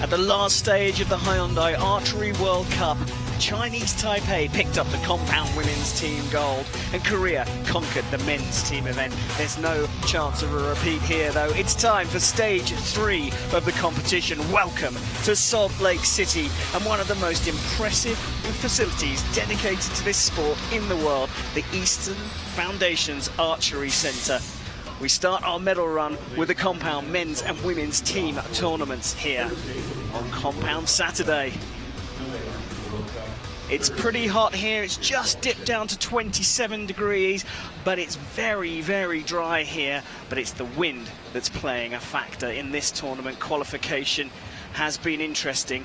At the last stage of the Hyundai Archery World Cup, Chinese Taipei picked up the compound women's team gold and Korea conquered the men's team event. There's no chance of a repeat here though. It's time for stage 3 of the competition. Welcome to Salt Lake City and one of the most impressive facilities dedicated to this sport in the world, the Eastern Foundation's Archery Center. We start our medal run with the compound men's and women's team tournaments here on Compound Saturday. It's pretty hot here. It's just dipped down to 27 degrees, but it's very, very dry here. But it's the wind that's playing a factor in this tournament. Qualification has been interesting.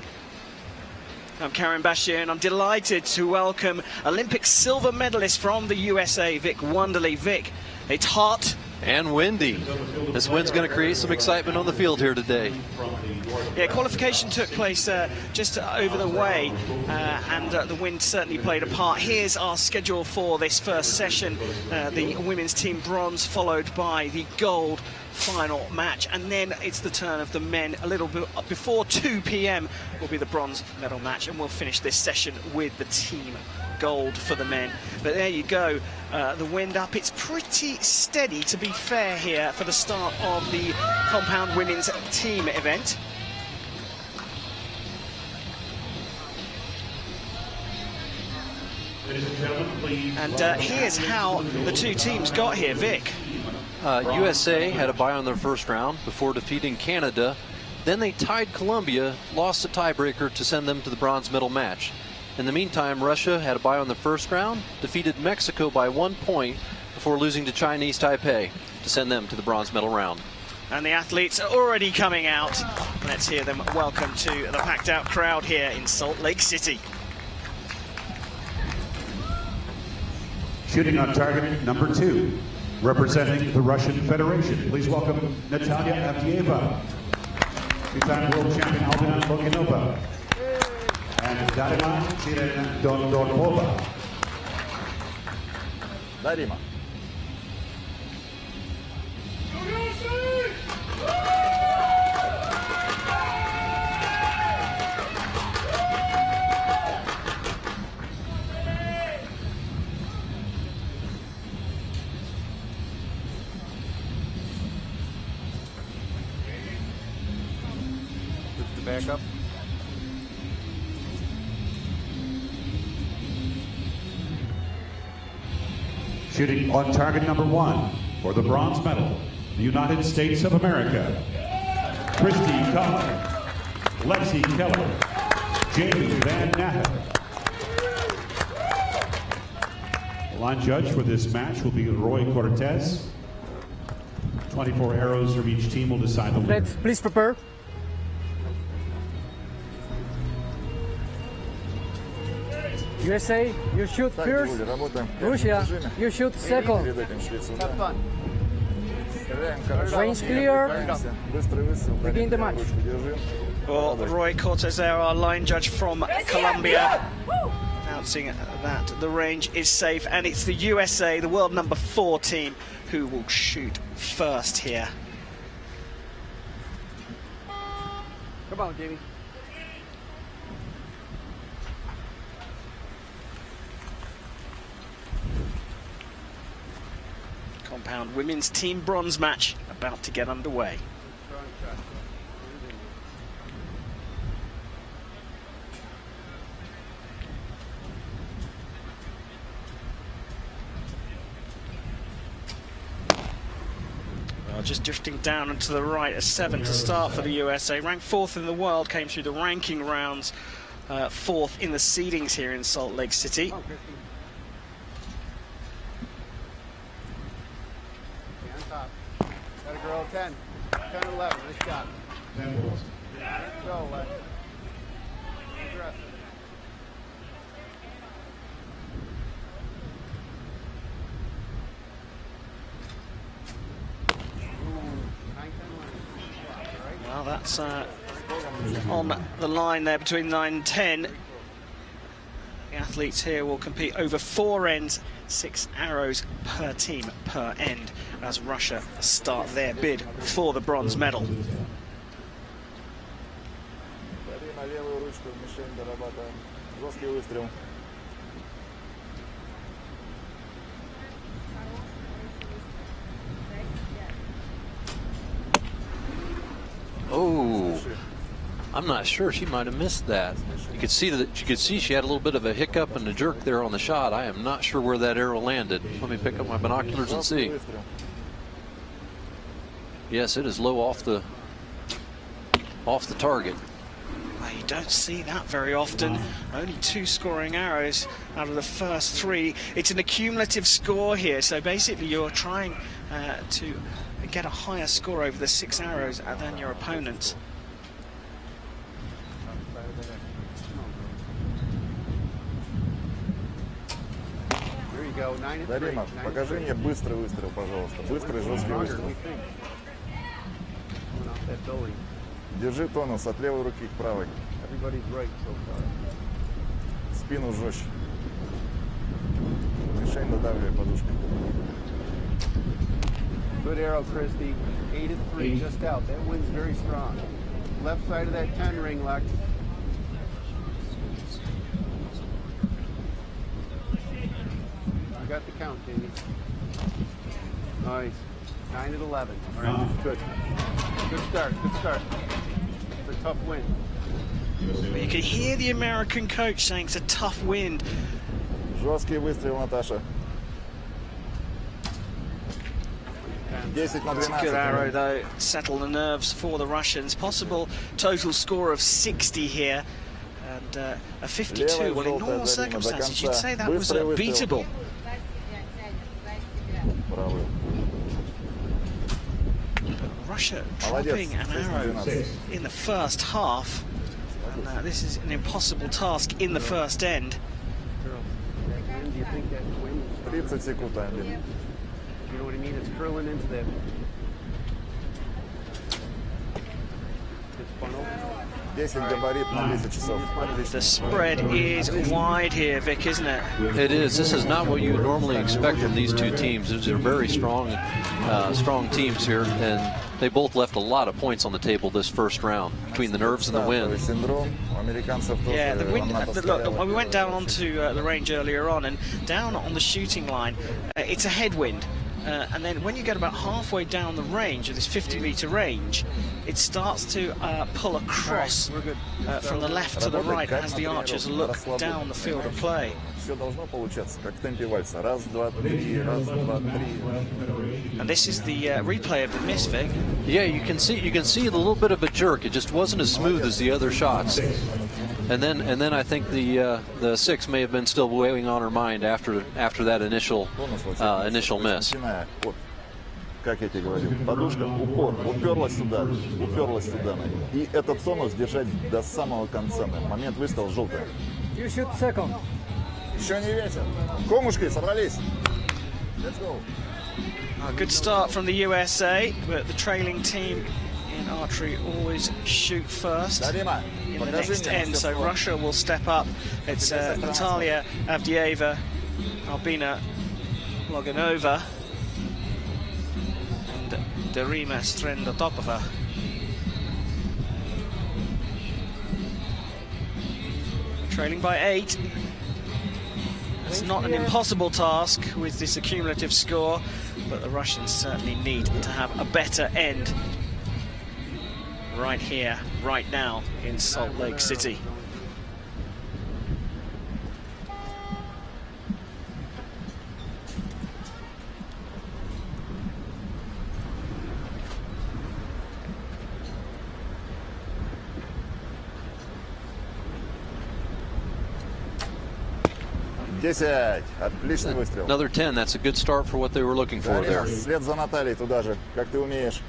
I'm Karen Bashir, and I'm delighted to welcome Olympic silver medalist from the USA, Vic Wonderly. Vic, it's hot. And windy. This wind's going to create some excitement on the field here today. Yeah, qualification took place just over the way, and the wind certainly played a part. Here's our schedule for this first session. The women's team bronze, followed by the gold final match, and then it's the turn of the men. A little bit before 2 p.m. will be the bronze medal match, and we'll finish this session with the team gold for the men. But there you go, the wind up. It's pretty steady, to be fair, here for the start of the compound women's team event. And here's how the two teams got here, Vic. USA had a bye on their first round before defeating Canada. Then they tied Colombia, lost a tiebreaker to send them to the bronze medal match. In the meantime, Russia had a bye on the first round, defeated Mexico by 1 point before losing to Chinese Taipei to send them to the bronze medal round. And the athletes are already coming out. Let's hear them welcome to the packed out crowd here in Salt Lake City. Shooting on target number 2, representing the Russian Federation. Please welcome Natalia Avdieva, two-time world champion Aldina Loginova, and Darima Dondorova. Darima. Back up. Shooting on target number 1 for the bronze medal, the United States of America. Christy Keller, Lexi Keller, Jamie Van Natten. The line judge for this match will be Roy Cortez. 24 arrows from each team will decide the winner. Let's please prepare. USA, you shoot first. Russia, you shoot second. Range clear. Begin the match. Well, Roy Cortez there, our line judge from Colombia, announcing that the range is safe, and it's the USA, the world number 4 team, who will shoot first here. Come on, Jamie. Compound women's team bronze match about to get underway. Well, just drifting down and to the right, a 7 to start for the USA. Ranked 4th in the world, came through the ranking rounds, 4th in the seedings here in Salt Lake City. Gotta grow 10, 10, 11, nice shot. Go, Lex. Aggressive. Well, that's on the line there between 9 and 10. The athletes here will compete over 4 ends, 6 arrows per team per end, as Russia start their bid for the bronze medal. подушку, мишень дорабатываем. Жесткий выстрел. Oh, I'm not sure. She might have missed that. You could see she had a little bit of a hiccup and a jerk there on the shot. I am not sure where that arrow landed. Let me pick up my binoculars and see. Yes, it is low off the target. Well, you don't see that very often. Only 2 scoring arrows out of the first 3. It's an accumulative score here, so basically you're trying to get a higher score over the 6 arrows than your opponent. There you go, 9 and 3. Дарима, покажи мне быстрый выстрел, пожалуйста. Быстрый жесткий выстрел. That building. Держи тонус от левой руки к правой. Everybody's right so far. Спину жестче. Мишень додавливай подушкой. Good arrow, Christy. 8 and 3, just out. That wind's very strong. Left side of that 10 ring, Lex. You got the count, Jamie. Nice. 9 and 11. All right, good. Good start, good start. It's a tough wind. But you can hear the American coach saying it's a tough wind. Жесткий выстрел, Наташа. 10 на It's a good arrow 12. though, settle the nerves for the Russians. Possible total score of 60 here and a 52. Well, in normal circumstances you'd say that was beatable. Правый. Russia dropping an arrow in the first half, and this is an impossible task in the first end. When do you think that wind is 30 секунд таймер. You know what I mean? It's curling into that. It's funnel. 10 габарит на 10 часов. The spread is wide here, Vic, isn't it? It is. This is not what you would normally expect from these two teams. These are very strong teams here, and they both left a lot of points on the table this first round between the nerves and the wind. Синдром у американцев тоже. Yeah, the wind. Она Look, when we went down onto the range earlier on, and down on the shooting line, it's a headwind. And then when you get about halfway down the range, of this 50-meter range, it starts to pull across from the left to the right as the archers look down the field of play. Все должно получаться, как в темпе вальса. Раз, два, три, раз, два, три. And this is the replay of the miss, Vic. Yeah, you can see a little bit of a jerk. It just wasn't as smooth as the other shots. And then I think the 6 may have been still weighing on her mind after that initial miss. Начиная от, как я тебе говорил, подушка, упор, уперлась сюда. И этот тонус держать до самого конца. Момент выстрела желтый. You shoot second. Еще не ветер. Комушки, собрались. Let's go. A good start from the USA, but the trailing team in archery always shoot first Дарима, in the покажи next мне end, so мастерство. Russia will step up. It's Natalia Avdieva, Albina Loganova, and Darima Strendotopova. Trailing by 8. It's not an impossible task with this accumulative score, but the Russians certainly need to have a better end right here, right now in Salt Lake City. Отличный выстрел. Another 10. That's a good start for what they were looking for there. Вслед за Натальей туда же, как ты умеешь.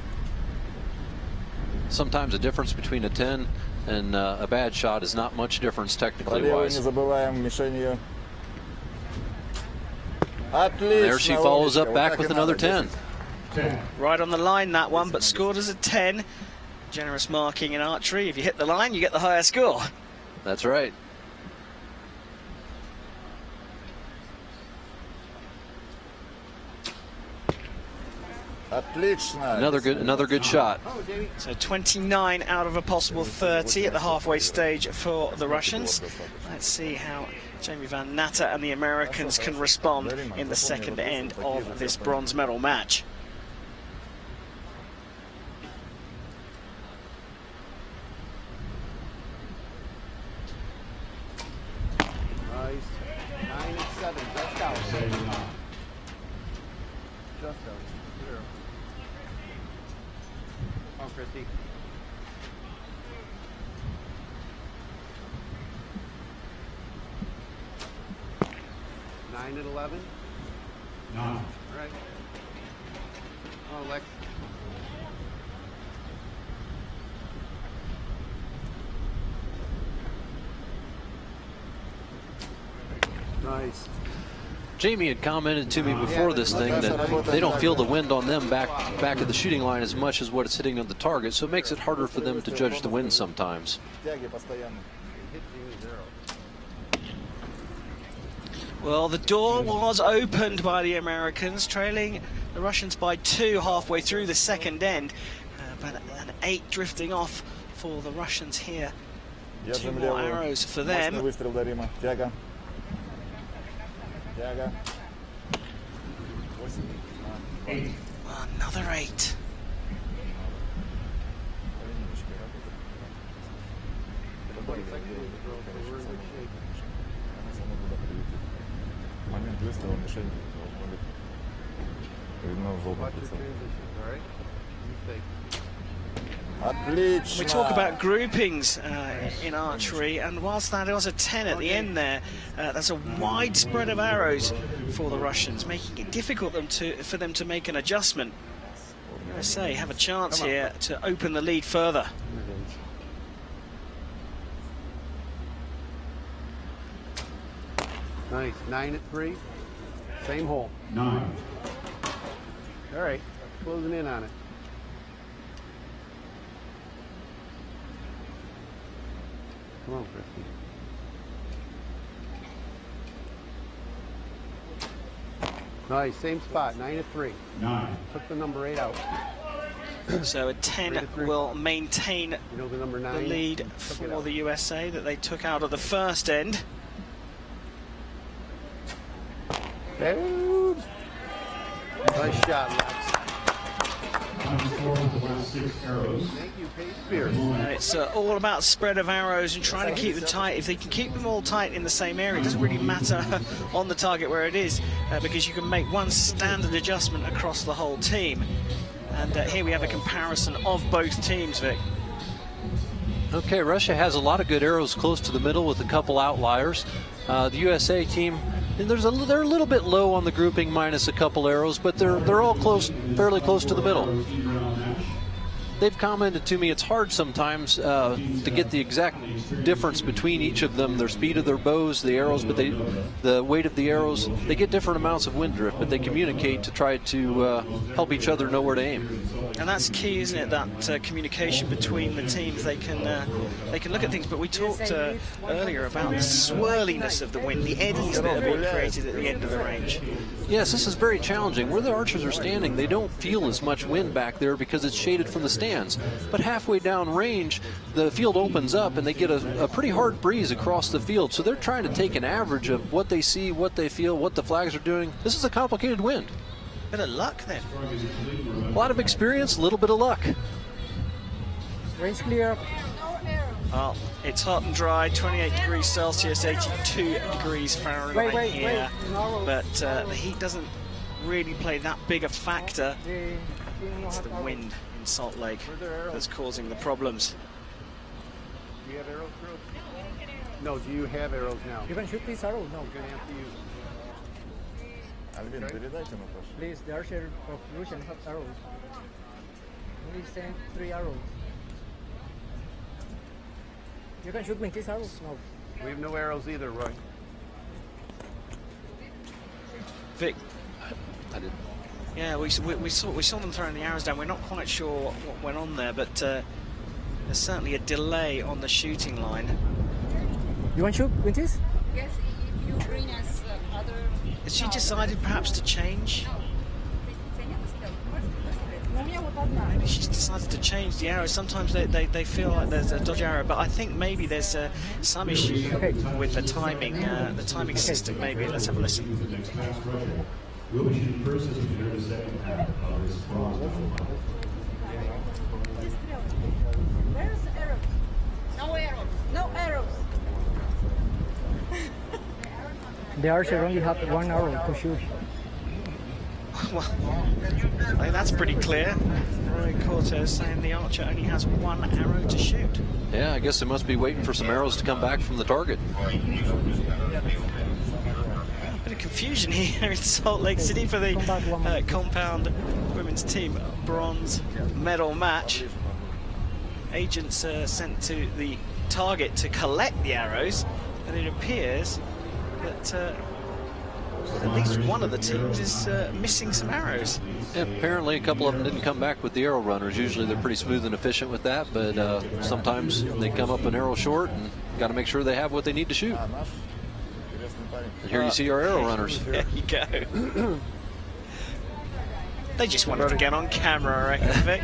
Sometimes the difference between a 10 and a bad shot is not much difference technically Левую wise. не забываем, мишень ее. Отлично. There she follows up умничка. back Вот with так и another надо. 10. Right on the line, that one, but scored as a 10. Generous marking in archery. If you hit the line, you get the higher score. That's right. Отлично. Another good shot. So 29 out of a possible 30 at the halfway stage for the Russians. Let's see how Jamie Van Natta and the Americans can respond in the second end of this bronze medal match. Nice. 9 and 7. Just out. Just out. Clear. Come on, Christy. Nine and 11. No. All right. Oh, Lex. Nice. Jamie had commented to me before this thing that they don't feel the wind on them back at the shooting line as much as what it's hitting on the target, so it makes it harder for them to judge the wind sometimes. Тяги постоянно. Well, the door was opened by the Americans, trailing the Russians by 2 halfway through the second end, but an 8 drifting off for the Russians here. 2 Держим more левую. arrows for Мощный them. выстрел до Рима. Тяга. Тяга. 8. Another 8. Момент выстрела мишень должно быть видно в желтом Watch your прицеле. transitions, all right? You take. Отлично. We talk about groupings in archery, and whilst that was a 10 at the end there, that's a wide spread of arrows for the Russians, making it difficult for them to make an adjustment. USA have a chance here to open the lead further. Nice. 9 at 3. Same hole. 9. All right. Closing in on it. Come on, Christy. Nice. Same spot. 9 at 3. 9. Took the number 8 out. So a 10 will maintain You know the number the 9? lead Took it for out. the USA that they took out of the first end. Dude. Nice shot, Lex. Score with the last 6 arrows. Thank you, Paige Spears. And it's all about spread of arrows and trying to keep them tight. If they can keep them all tight in the same area, it doesn't really matter on the target where it is, because you can make one standard adjustment across the whole team. And here we have a comparison of both teams, Vic. Okay, Russia has a lot of good arrows close to the middle with a couple outliers. The USA team, and they're a little bit low on the grouping, minus a couple arrows, but they're all close, fairly close to the middle. They've commented to me it's hard sometimes to get the exact difference between each of them, their speed of their bows, the arrows, but the weight of the arrows. They get different amounts of wind drift, but they communicate to try to help each other know where to aim. And that's key, isn't it? That communication between the teams. They can look at things. But we talked earlier about the swirliness of the wind, the eddies that are being created at the end of the range. Yes, this is very challenging. Where the archers are standing, they don't feel as much wind back there because it's shaded from the stands. But halfway down range, the field opens up and they get a pretty hard breeze across the field. So they're trying to take an average of what they see, what they feel, what the flags are doing. This is a complicated wind. Bit of luck then. A lot of experience, a little bit of luck. Range clear. Well, it's hot and dry, 28 degrees Celsius, 82 degrees Fahrenheit Wait. here. No. But the heat doesn't really play that big a factor. It's the wind in Salt Lake that's causing the problems. Do you have arrows, Drew? No, do you have arrows now? You can shoot this arrow. No. You're going to have to use them. Альбин, передайте ему, пожалуйста. Please, the archer of Russian have arrows. Only send 3 arrows. You can shoot with this arrow. No. We have no arrows either, Roy. Vic, I didn't. yeah, we saw them throwing the arrows down. We're not quite sure what went on there, but there's certainly a delay on the shooting line. You want to shoot with this? Yes, if you bring us other... Has she decided perhaps to change? Maybe she's decided to change the arrow. Sometimes they feel like there's a dodge arrow, but I think maybe there's some issue with the timing system. Maybe let's have a listen. We'll be shooting first as we enter the second half of this bronze medal. Where's the arrows? No arrows. No arrows. The archer only have 1 arrow to shoot. Well, I think that's pretty clear. Roy Cortez saying the archer only has 1 arrow to shoot. Yeah, I guess they must be waiting for some arrows to come back from the target. Bit of confusion here in Salt Lake City for the compound women's team bronze medal match. Agents sent to the target to collect the arrows, and it appears that at least one of the teams is missing some arrows. Yeah, apparently a couple of them didn't come back with the arrow runners. Usually they're pretty smooth and efficient with that, but sometimes they come up an arrow short and got to make sure they have what they need to shoot. And here you see our arrow runners. There you go. They just wanted to get on camera, I reckon, Vic.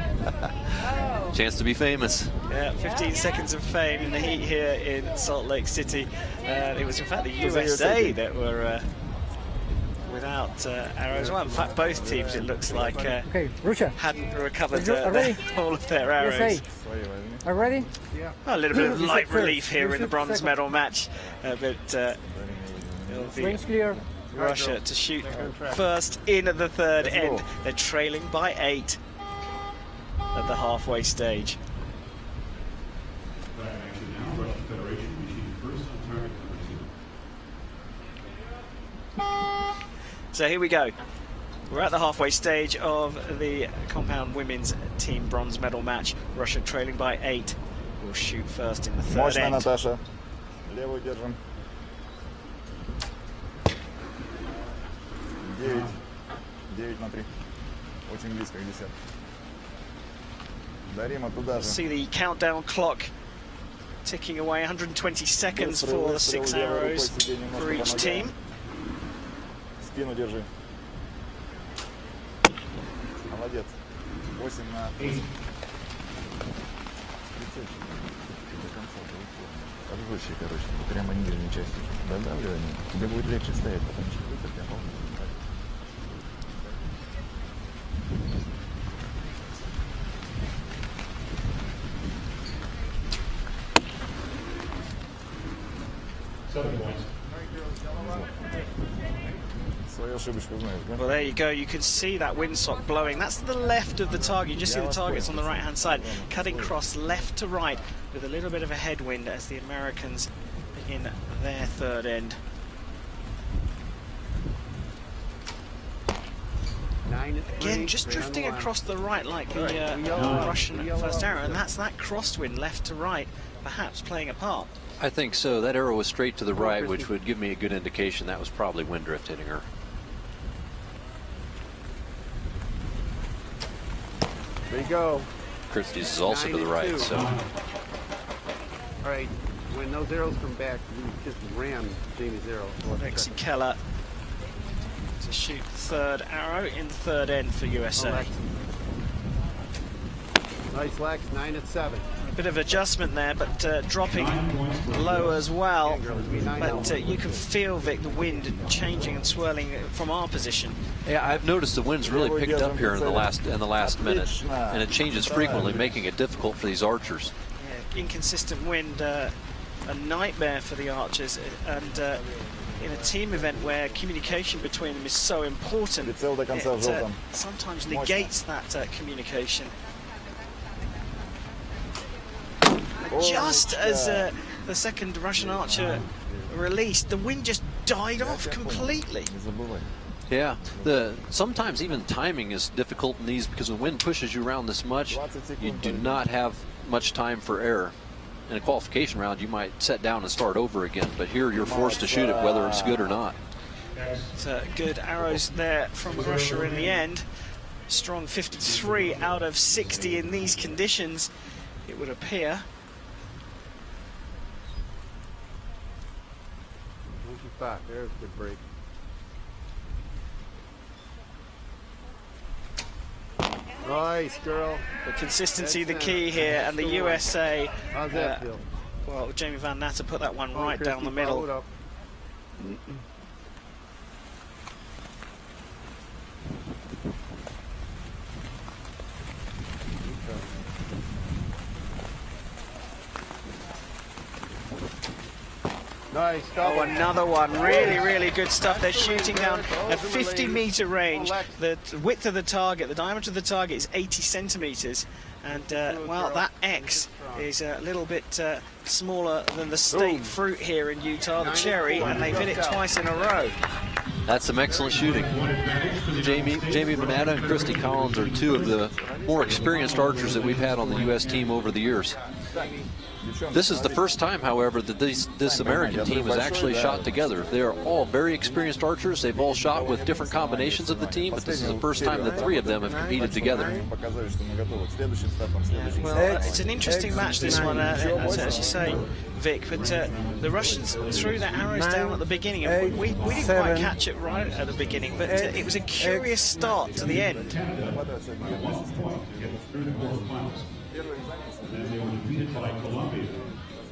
Chance to be famous. Yeah, 15 seconds of fame in the heat here in Salt Lake City. It was in fact the USA that were without arrows. Well, in fact, both teams, it looks like, Okay, Russia. hadn't recovered ready? all of their arrows. USA. Are ready? Well, a little bit of light First. relief here in the bronze Second. medal match, but it'll be Range clear. Russia to shoot first in the third end. They're trailing by 8 at the halfway stage. Russian Federation, we shoot first on target number 2. So here we go. We're at the halfway stage of the compound women's team bronze medal match. Russia trailing by 8. Will shoot first in the third Мощно, end. Наташа. Левую держим. 9. 9 на 3. Очень близко к 10. Дарима туда же. See the countdown clock ticking away. 120 seconds for the 6 arrows for each team. Спину держи. Молодец. 8 на 8. До конца получил. Подвыше, короче, прямо нижней части. Додавливай. Тебе будет легче стоять, потому что ты прям свою ошибочку знаешь, да? Well, there you go. You can see that windsock blowing. That's to the left of the target. You just see the targets on the right-hand side, cutting across left to right with a little bit of a headwind as the Americans begin their third end. 9 Again, just drifting across the right like the Russian first arrow, and that's that crosswind left to right, perhaps playing a part. I think so. That arrow was straight to the right, which would give me a good indication that was probably wind drift hitting her. There you go. Christie's is also to the 9 and right, 2. so All right, when those arrows come back, we just ram Jamie's arrow. Lexi Keller to shoot third arrow in the third end for USA. Nice, Lex. 9 at 7. A bit of adjustment there, but dropping low as well. But you can feel, Vic, the wind changing and swirling from our position. yeah, I've noticed the wind's really picked up here in the last minute, and it changes frequently, making it difficult for these archers. Yeah, inconsistent wind, a nightmare for the archers, and in a team event where communication between them is so important, it sometimes negates that communication. Just as the second Russian archer released, the wind just died off completely. Yeah, sometimes even timing is difficult in these because when the wind pushes you around this much, you do not have much time for error. In a qualification round, you might set down and start over again, but here you're forced to shoot it whether it's good or not. So good arrows there from Russia in the end. Strong 53 out of 60 in these conditions, it would appear. There's a good break. Nice, girl. The consistency the key here, and the USA. How's that feel? Well, Jamie Van Natter put that one right Christy, down the follow it middle. up. Nice. Oh, another one. Really, really good stuff. They're shooting down a 50-meter range. The width of the target, the diameter of the target is 80 centimeters. And, well, that X is a little bit smaller than the state fruit here in Utah, the cherry, and they've hit it twice in a row. That's some excellent shooting. Jamie Vanatta and Christy Collins are two of the more experienced archers that we've had on the U.S. team over the years. This is the first time, however, that this American team has actually shot together. They are all very experienced archers. They've all shot with different combinations of the team, but this is the first time the three of them have competed together. Well, it's an interesting match, this one, as you say, Vic, but the Russians threw their arrows down at the beginning, and we didn't quite catch it right at the beginning, but it was a curious start to the end.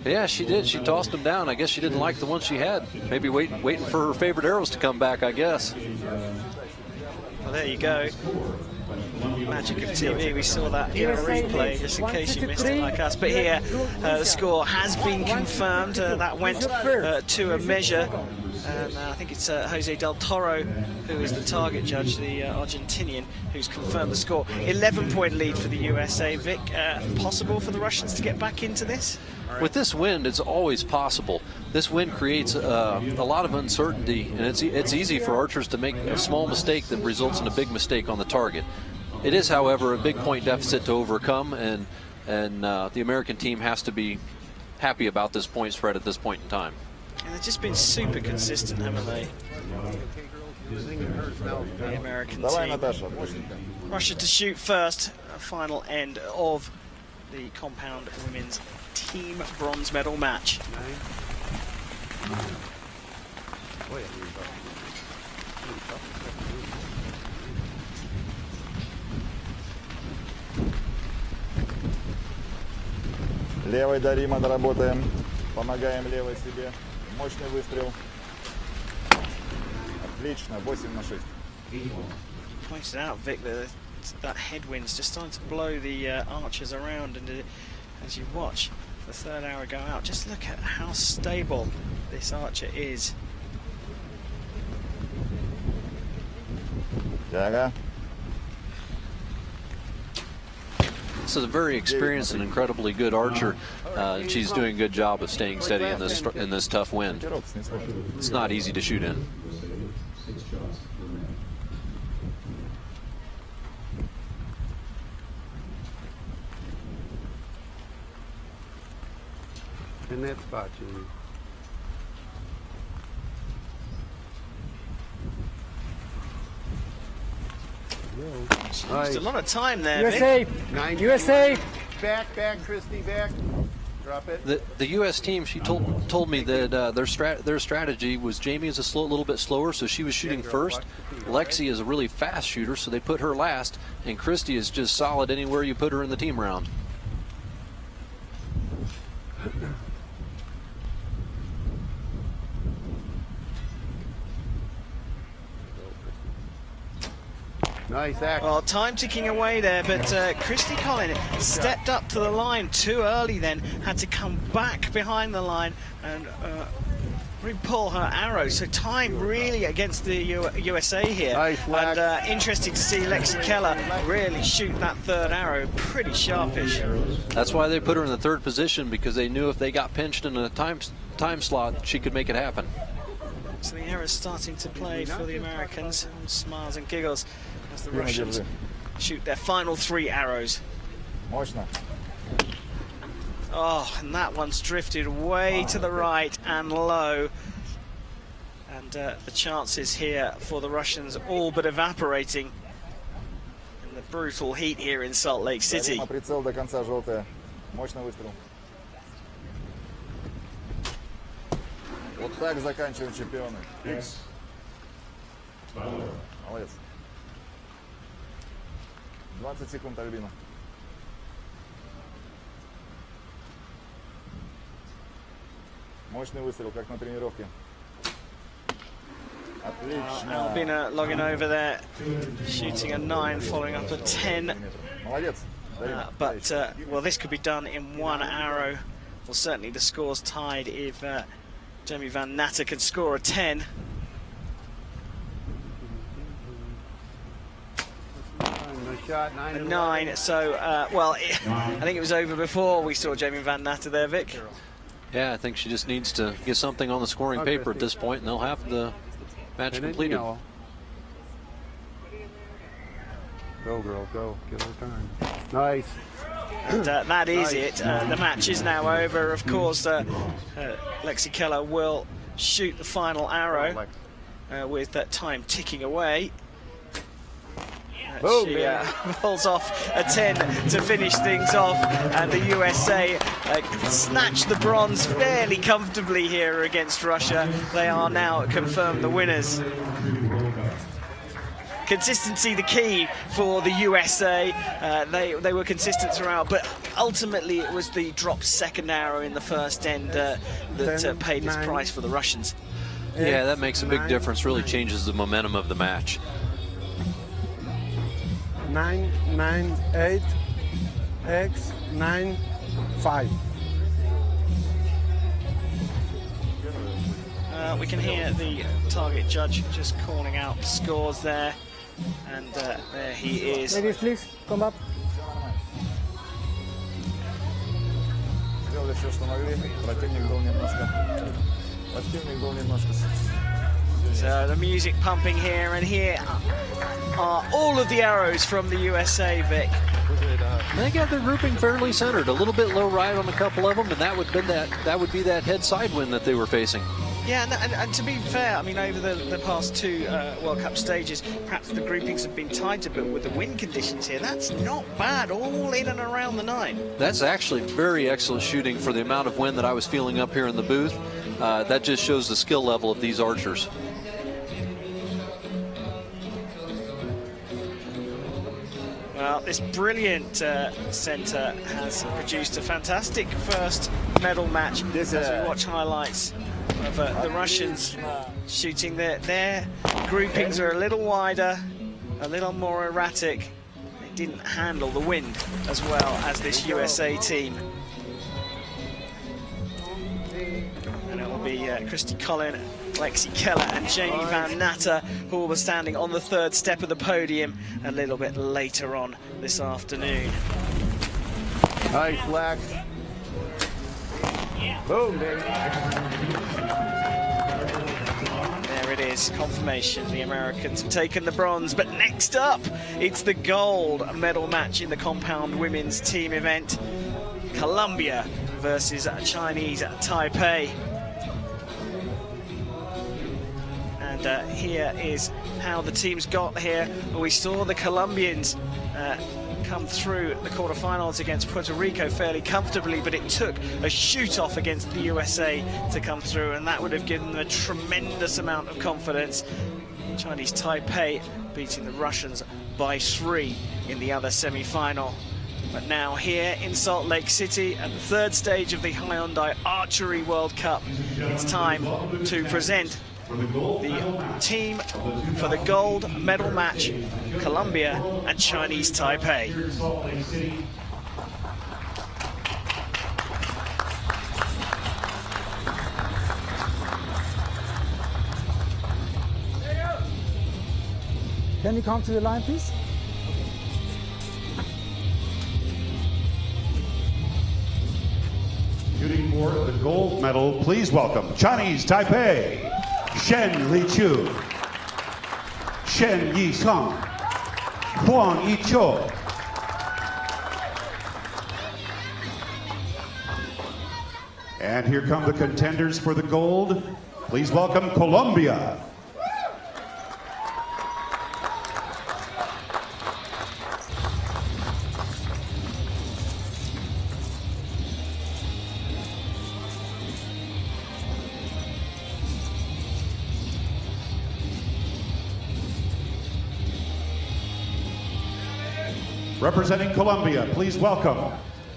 Yeah, she did. She tossed them down. I guess she didn't like the one she had. Maybe waiting for her favorite arrows to come back, I guess. Well, there you go. Magic of TV. We saw that here on replay, just in case you missed it like us. But here, the score has been confirmed. That went to a measure. And I think it's Jose Del Toro who is the target judge, the Argentinian, who's confirmed the score. 11-point lead for the USA. Vic, possible for the Russians to get back into this? With this wind, it's always possible. This wind creates a lot of uncertainty, and it's easy for archers to make a small mistake that results in a big mistake on the target. It is, however, a big point deficit to overcome, and the American team has to be happy about this point spread at this point in time. And they've just been super consistent, haven't they? The American team. Russia to shoot first. A final end of the compound women's team bronze medal match. Левой Дарима доработаем. Помогаем левой себе. Мощный выстрел. Отлично, 8/6. Pointed out, Vic, that headwind's just starting to blow the archers around, and as you watch the third arrow go out, just look at how stable this archer is. Ага. This is a very experienced and incredibly good archer. She's doing a good job of staying steady in this tough wind. It's not easy to shoot in. In that spot, Jamie. Used a lot of time there, USA! Vic. USA! Back, Christy, back. Drop it. The U.S. team, she told me that their strategy was Jamie is a little bit slower, so she was shooting first. Lexi is a really fast shooter, so they put her last, and Christy is just solid anywhere you put her in the team round. Nice act. Well, time ticking away there, but Christy Collins stepped up to the line too early, then had to come back behind the line and re-pull her arrow. So time really against the USA here. Nice whack. And interesting to see Lexi Keller really shoot that third arrow pretty sharpish. That's why they put her in the third position, because they knew if they got pinched in a time slot, she could make it happen. So the arrow's starting to play for the Americans. Smiles and giggles as the Russians shoot their final 3 arrows. Мощно. Oh, and that one's drifted way to the right and low. And the chances here for the Russians all but evaporating in the brutal heat here in Salt Lake City. Дарима, прицел до конца желтая. Мощный выстрел. Вот так заканчиваем, чемпионы. Молодец. 20 секунд, Альбина. Мощный выстрел, как на тренировке. Отлично. Albina logging over there, shooting a 9, following up a 10. Молодец. But, well, this could be done in 1 arrow. Well, certainly the score's tied if Jamie Van Natter can score a 10. Nice shot, 9 A and 9, so, well, I think it was over before we saw Jamie Van Natter there, Vic. Yeah, I think she just needs to get something on the scoring paper at this point, and they'll have the match completed. Go, girl, go. Give her time. Nice. And that is it. The match is now over. Of course, Lexi Keller will shoot the final arrow with that time ticking away. Boom, She pulls off a 10 to finish things off, and the USA snatched the bronze fairly comfortably here against Russia. They are now confirmed the winners. Consistency the key for the USA. They were consistent throughout, but ultimately it was the dropped second arrow in the first end that paid its price for the Russians. Yeah, that makes a big difference, really changes the momentum of the match. 9, 9, 8, X, 9, 5. We can hear the target judge just calling out the scores there, and there he is. Ladies, please come up. Сделали все, что могли. Противник был немножко. So the music pumping here, and here are all of the arrows from the USA, Vic. They got their grouping fairly centered, a little bit low right on a couple of them, and that would be that head side wind that they were facing. Yeah, and to be fair, I mean, over the past 2 World Cup stages, perhaps the groupings have been tighter, but with the wind conditions here, that's not bad, all in and around the 9. That's actually very excellent shooting for the amount of wind that I was feeling up here in the booth. That just shows the skill level of these archers. Well, this brilliant centre has produced a fantastic first medal match as we watch highlights of the Russians shooting. Their groupings are a little wider, a little more erratic. They didn't handle the wind as well as this USA team. And it will be Christy Collin, Lexi Keller and Jamie Van Natter who will be standing on the 3rd step of the podium a little bit later on this afternoon. Nice, Lex. Boom, baby. There it is, confirmation. The Americans have taken the bronze, but next up, it's the gold medal match in the compound women's team event. Colombia versus Chinese Taipei. And here is how the teams got here. We saw the Colombians come through the quarterfinals against Puerto Rico fairly comfortably, but it took a shoot-off against the USA to come through, and that would have given them a tremendous amount of confidence. Chinese Taipei beating the Russians by 3 in the other semi-final. But now here in Salt Lake City at the 3rd stage of the Hyundai Archery World Cup, it's time to present the team for the gold medal match, Colombia and Chinese Taipei. Can you come to the line, please? Shooting for the gold medal, please welcome Chinese Taipei, Shen Liqiu, Shen Yisang, Huang Yiqiu. And here come the contenders for the gold. Please welcome Colombia. Representing Colombia, please welcome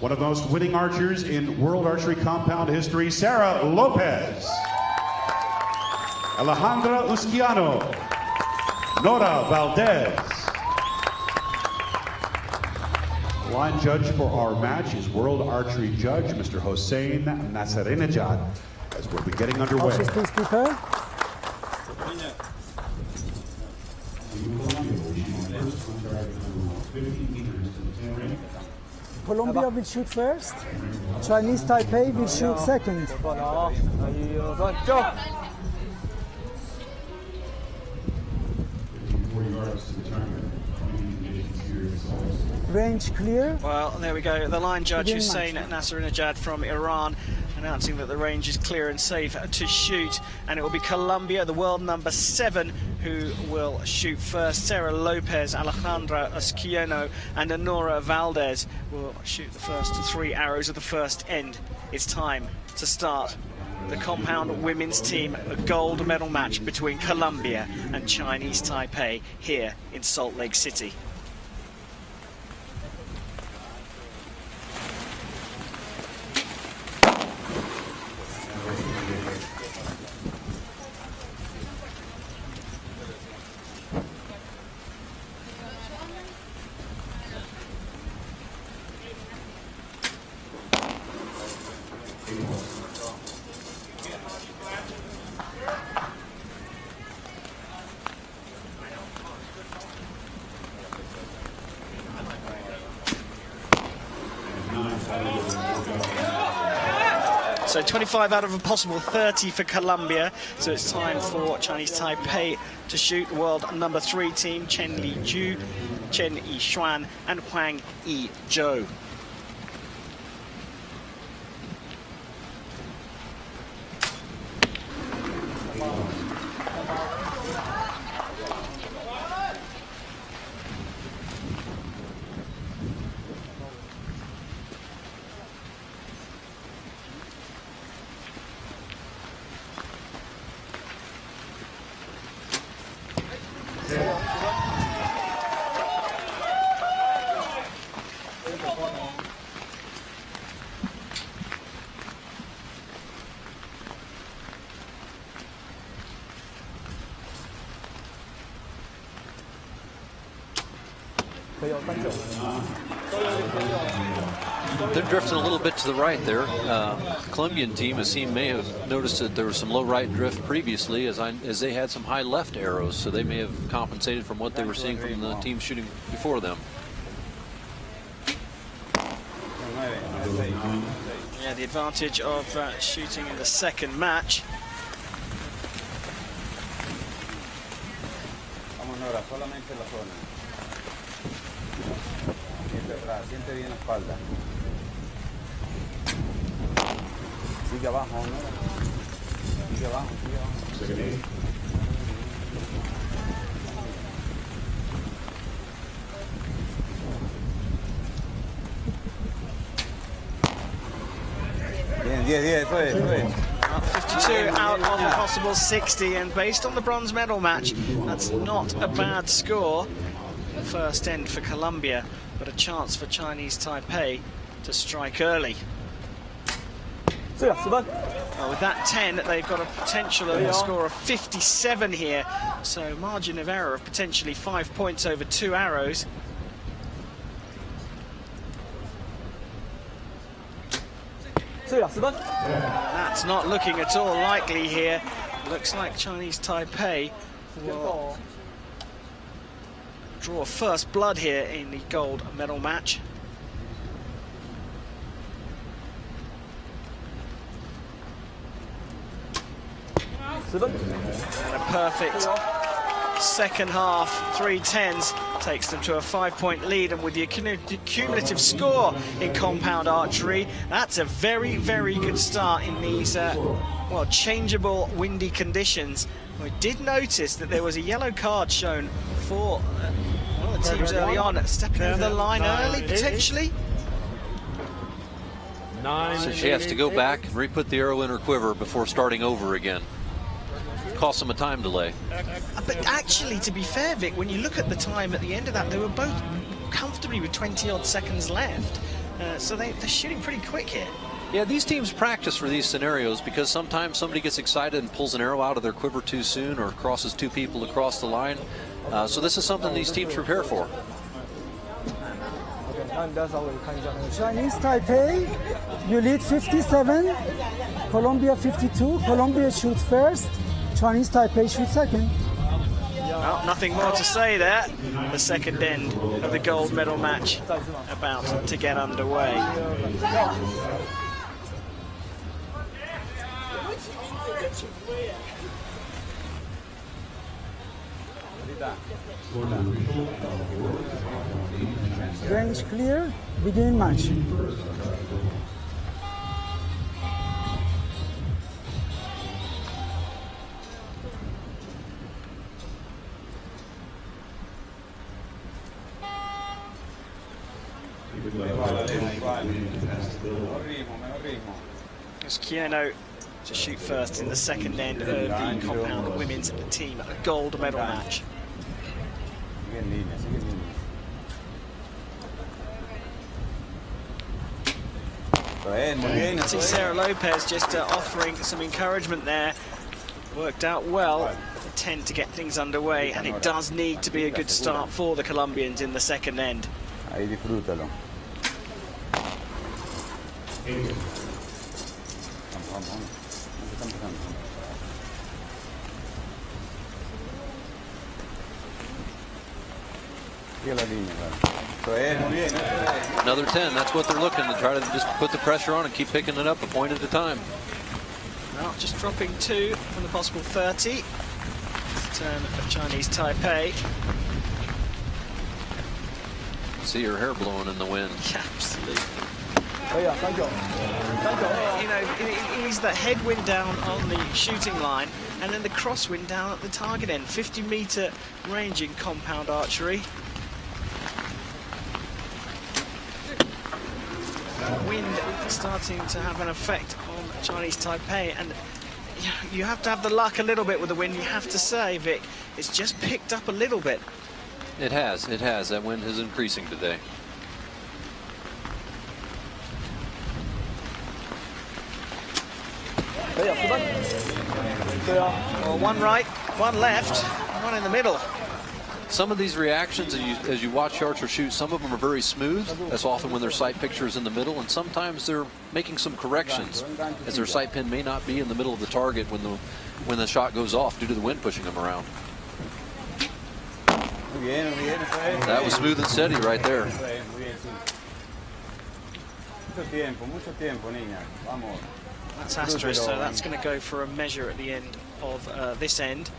one of the most winning archers in world archery compound history, Sarah Lopez, Alejandra Usquiano, Nora Valdez. Line judge for our match is world archery judge, Mr. Hossein Naserinejad, as we'll be getting underway. Archers, please prepare. Colombia will shoot first. Chinese Taipei will shoot second. Range clear. Well, there we go. The line judge Hussein Naserinejad from Iran announcing that the range is clear and safe to shoot, and it will be Colombia, the world number 7, who will shoot first. Sarah Lopez, Alejandra Usquiano and Nora Valdez will shoot the first 3 arrows of the first end. It's time to start the compound women's team gold medal match between Colombia and Chinese Taipei here in Salt Lake City. So 25 out of a possible 30 for Colombia. So it's time for Chinese Taipei to shoot. World number 3 team, Chen Li Ju, Chen Yixuan and Huang Yizhou. They're drifting a little bit to the right there. Colombian team, as he may have noticed that there was some low right drift previously, as they had some high left arrows, so they may have compensated from what they were seeing from the team shooting before them. Yeah, the advantage of shooting in the second match. Siente bien la espalda. Sigue abajo, ¿no? Sigue abajo, sigue abajo. Bien, 10, eso es, eso es. 52 out of a possible 60, and based on the bronze medal match, that's not a bad score. First end for Colombia, but a chance for Chinese Taipei to strike early. With that 10, they've got a potential of a score of 57 here, so margin of error of potentially 5 points over 2 arrows. That's not looking at all likely here. Looks like Chinese Taipei will draw first blood here in the gold medal match. And a perfect second half, 3 10s, takes them to a 5-point lead, and with the cumulative score in compound archery, that's a very, very good start in these, well, changeable windy conditions. We did notice that there was a yellow card shown for one of the teams early on, stepping over the line early, potentially. So she has to go back and re-put the arrow in her quiver before starting over again. Cost them a time delay. But actually, to be fair, Vic, when you look at the time at the end of that, they were both comfortably with 20-odd seconds left. So they're shooting pretty quick here. Yeah, these teams practice for these scenarios because sometimes somebody gets excited and pulls an arrow out of their quiver too soon or crosses two people across the line. So this is something these teams prepare for. Chinese Taipei, you lead 57, Colombia 52. Colombia shoots first, Chinese Taipei shoots second. Well, nothing more to say there. The second end of the gold medal match about to get underway. Range clear, begin match. It's Kieno to shoot first in the second end of the compound women's team gold medal match. I see Sarah Lopez just offering some encouragement there. Worked out well. They tend to get things underway, and it does need to be a good start for the Colombians in the second end. Ahí disfrútalo. Another 10, that's what they're looking to try to just put the pressure on and keep picking it up a point at a time. Well, just dropping 2 from the possible 30. Turn of Chinese Taipei. See her hair blowing in the wind. Yeah, absolutely. You know, it is the headwind down on the shooting line and then the crosswind down at the target end. 50-meter range in compound archery. Wind starting to have an effect on Chinese Taipei, and you have to have the luck a little bit with the wind, you have to say, Vic. It's just picked up a little bit. It has. That wind is increasing today. Well, one right, one left, one in the middle. Some of these reactions, as you watch archers shoot, some of them are very smooth. That's often when their sight picture is in the middle, and sometimes they're making some corrections, as their sight pin may not be in the middle of the target when the shot goes off due to the wind pushing them around. That was smooth and steady right there. That's asterisk, so that's going to go for a measure at the end of this end.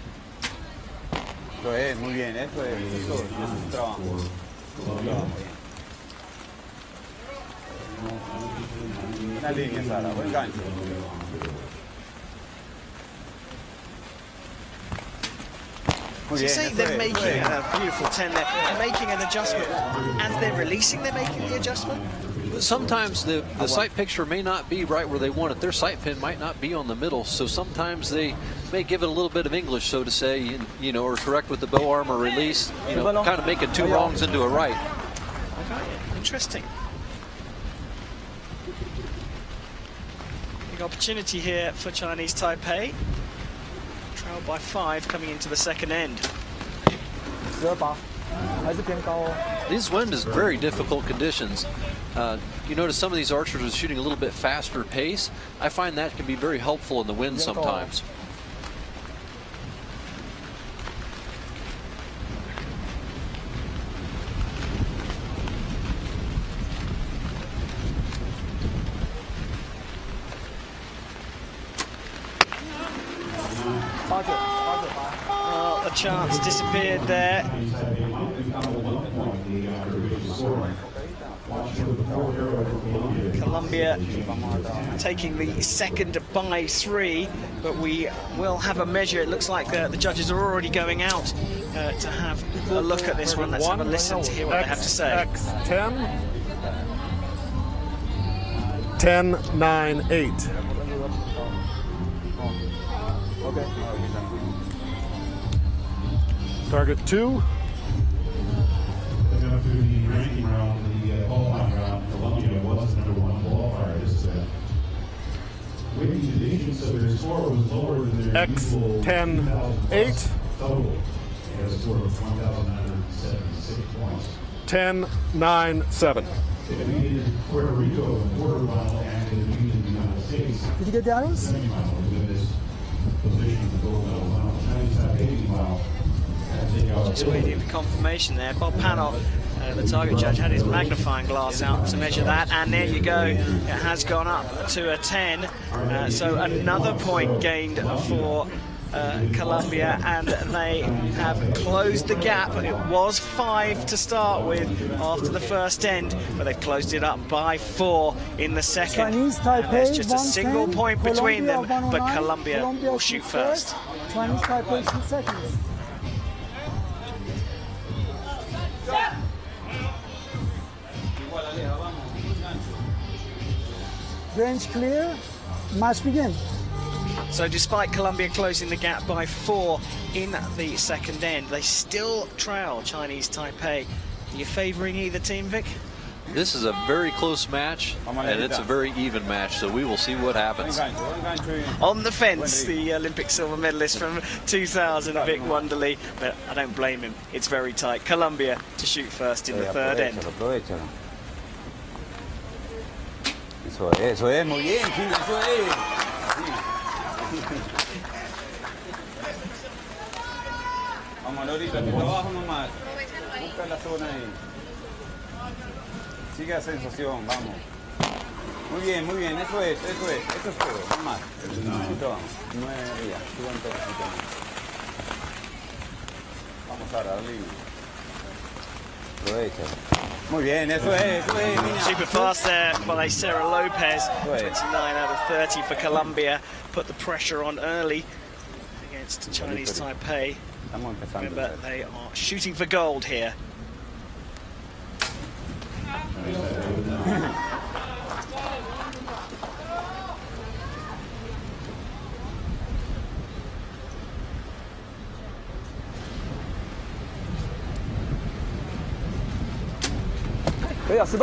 Muy bien, eso es trabajo. Una línea, Sara, buen gancho. So you say they're making a beautiful 10 there. They're making an adjustment. As they're releasing, they're making the adjustment? Sometimes the sight picture may not be right where they want it. Their sight pin might not be on the middle, so sometimes they may give it a little bit of English, so to say, or correct with the bow arm or release, kind of making two wrongs into a right. Okay, interesting. Big opportunity here for Chinese Taipei. Trailed by 5 coming into the second end. This wind is very difficult conditions. You notice some of these archers are shooting a little bit faster pace. I find that can be very helpful in the wind sometimes. Well, the chance disappeared there. Colombia taking the second by 3, but we will have a measure. It looks like the judges are already going out to have a look at this one. Let's have a listen to hear what they have to say. X10, 10-9-8. Target 2. ranking round, the qualifying round, Colombia was the #1 qualifier this event. Winning division, so their score was lower than their usual 10-8. total. They had a score of 1,976 points. 10-9-7. They defeated Puerto Rico in the quarterfinal and they defeated the United States Did you get the arrows? in the semifinal to win this position in the gold medal final. Chinese Taipei, meanwhile, had to take out Just waiting for confirmation there. Bob Panot, the target judge, had his magnifying glass out to measure that, and there you go. It has gone up to a 10. So another point gained for Colombia, and they have closed the gap. It was 5 to start with after the first end, but they've closed it up by 4 in the second. Chinese Taipei, And there's just a 110, single point between them, Colombia, but 109, Colombia will shoot shoots first. Chinese Taipei shoots second. Range clear, match begin. So despite Colombia closing the gap by 4 in the second end, they still trail Chinese Taipei. Are you favouring either team, Vic? This is a very close match, and it's a very even match, so we will see what happens. On the fence, the Olympic silver medalist from 2000, Vic Wonderly, but I don't blame him. It's very tight. Colombia to shoot first in the third end. Eso es, muy bien, Chile, eso es. Vamos, Lorita, que abajo nomás. Busca la zona ahí. Sigue la sensación, vamos. Muy bien, eso es todo, no más. Poquito vamos. 9 días, suban todo, poquito más. Vamos a darle. Aprovecha. Muy bien, eso es, niña. Super fast there by Sarah Lopez. 29 out of 30 for Colombia. Put the pressure on early against Chinese Taipei. Remember, they are shooting for gold here. So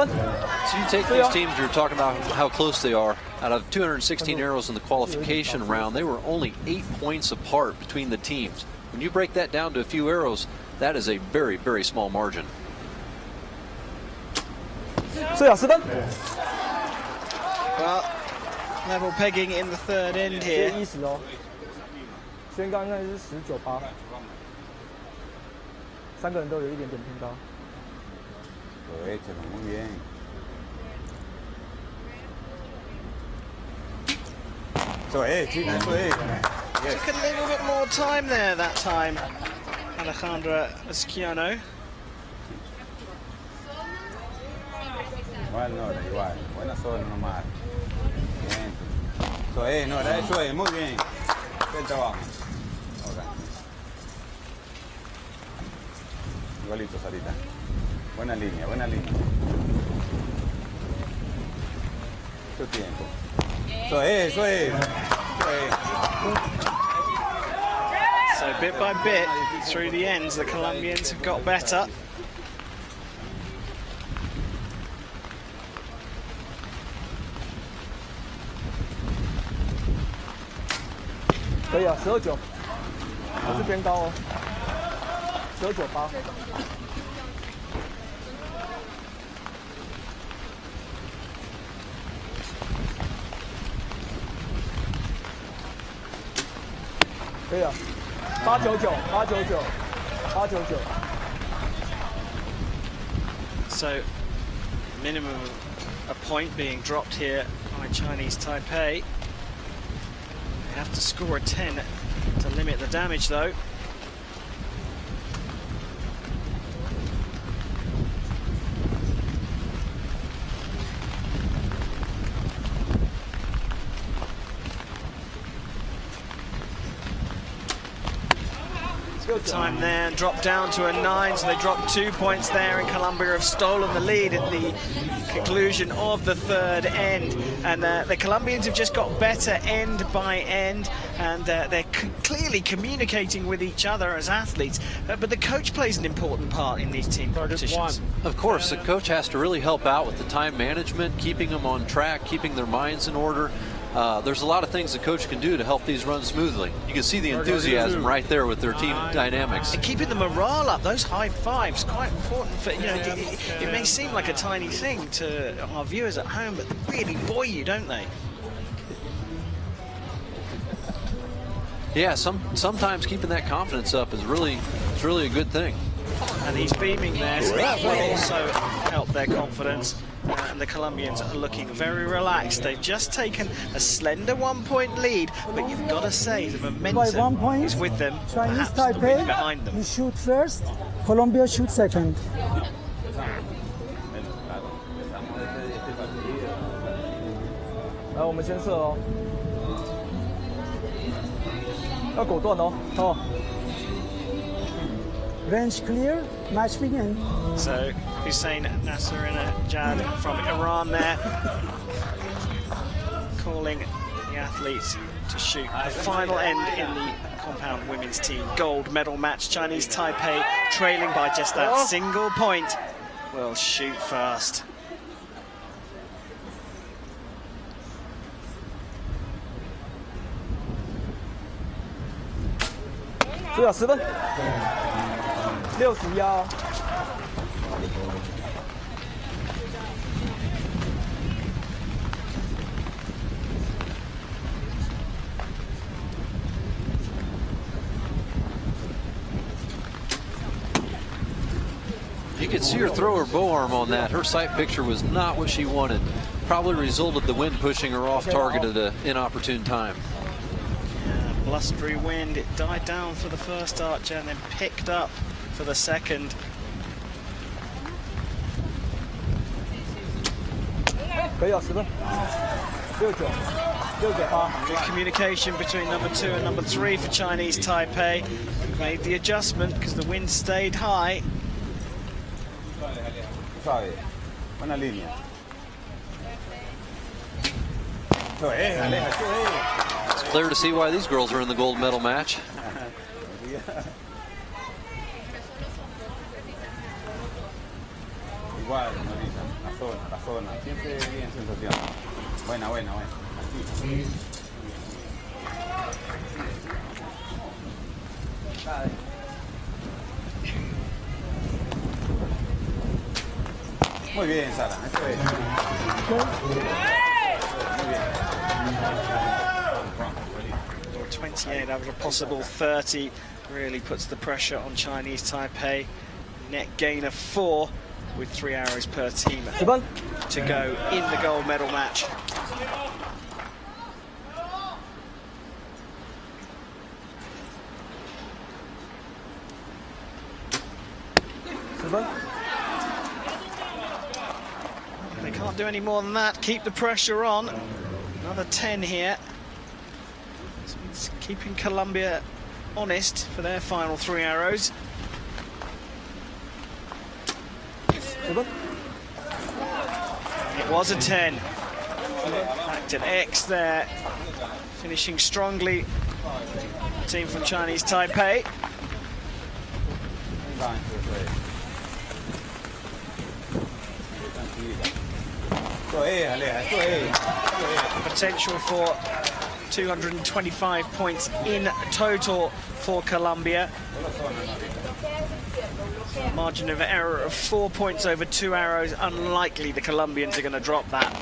you take these teams, you're talking about how close they are. Out of 216 arrows in the qualification round, they were only 8 points apart between the teams. When you break that down to a few arrows, that is a very, very small margin. Well, level pegging in the third end here. 宣告应该是19.8，三个人都有一点点偏高。 Aprovechalo, muy bien. Eso es, China, eso es. Took a little bit more time there that time, Alejandra Esquiano. Igual, Nora, igual. Buena zona nomás. Bien. Eso es, Nora, eso es, muy bien. Buen trabajo. Ahora. Igualito, Sarita. Buena línea, buena línea. Mucho tiempo. Eso es, eso es. So bit by bit, through the ends, the Colombians have got better. Kìa, 19，还是偏高哦，19.8。 可以啊，899。 So, minimum a point being dropped here by Chinese Taipei. They have to score a 10 to limit the damage, though. Good time there, and dropped down to a 9, so they dropped 2 points there, and Colombia have stolen the lead at the conclusion of the third end. And the Colombians have just got better end by end, and they're clearly communicating with each other as athletes. But the coach plays an important part in these team competitions. Of course, the coach has to really help out with the time management, keeping them on track, keeping their minds in order. There's a lot of things the coach can do to help these run smoothly. You can see the enthusiasm right there with their team dynamics. And keeping the morale up, those high fives, quite important for, you know, it may seem like a tiny thing to our viewers at home, but they really buoy you, don't they? Yeah, sometimes keeping that confidence up is really a good thing. And he's beaming there, so that will also help their confidence. And the Colombians are looking very relaxed. They've just taken a slender 1-point lead, but you've got to say the By momentum 1 point, is with them, Chinese perhaps the wind Taipei, behind them. you shoot first, Colombia shoot second. Range clear, match begin. So Hussein Nasser-Najad from Iran there, calling the athletes to shoot the final end in the compound women's team gold medal match. Chinese Taipei, trailing by just that single point, will shoot first. You could see her throw her bow arm on that. Her sight picture was not what she wanted. Probably resulted the wind pushing her off target at an inopportune time. Blustery wind, it died down for the first archer and then picked up for the second. Good communication between number 2 and number 3 for Chinese Taipei. Made the adjustment because the wind stayed high. It's clear to see why these girls are in the gold medal match. Muy bien, Sara. Eso es. Muy bien. 28 out of a possible 30 really puts the pressure on Chinese Taipei. Net gain of 4 with 3 arrows per team to go in the gold medal match. They can't do any more than that. Keep the pressure on. Another 10 here. It's keeping Colombia honest for their final 3 arrows. It was a 10. Back to X there. Finishing strongly. Team from Chinese Taipei. Potential for 225 points in total for Colombia. Margin of error of 4 points over 2 arrows. Unlikely the Colombians are going to drop that.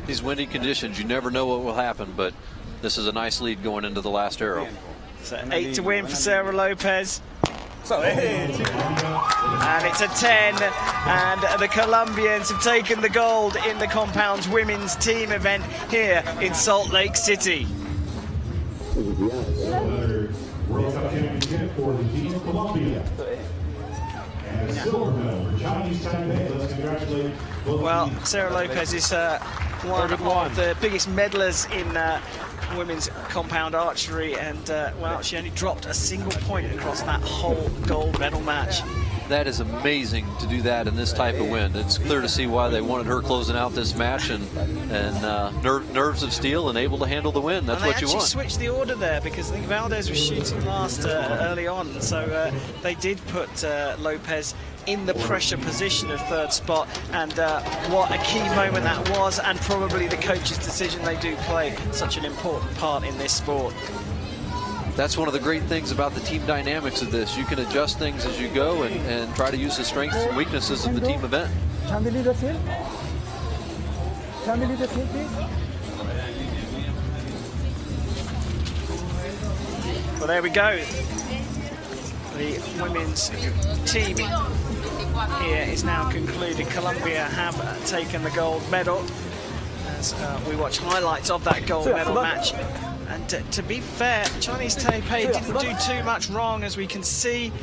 These windy conditions, you never know what will happen, but this is a nice lead going into the last arrow. So 8 to win for Sarah Lopez. And it's a 10, and the Colombians have taken the gold in the compounds women's team event here in Salt Lake City. Another World Cup championship for the team of Colombia. And a silver medal for Chinese Taipei. Let's congratulate both Well, teams. Sarah Lopez is one of the biggest medalers in women's compound archery, and well, she only dropped a single point across that whole gold medal match. That is amazing to do that in this type of wind. It's clear to see why they wanted her closing out this match, and nerves of steel and able to handle the wind. That's what you want. They actually switched the order there because I think Valdez was shooting last early on, so they did put Lopez in the pressure position of third spot, and what a key moment that was, and probably the coach's decision. They do play such an important part in this sport. That's one of the great things about the team dynamics of this. You can adjust things as you go and try to use the strengths and weaknesses of the team event. Can we lead the field? Can we lead the field, please? Well, there we go. The women's team here is now concluded. Colombia have taken the gold medal as we watch highlights of that gold medal match. And to be fair, Chinese Taipei didn't do too much wrong, as we can see,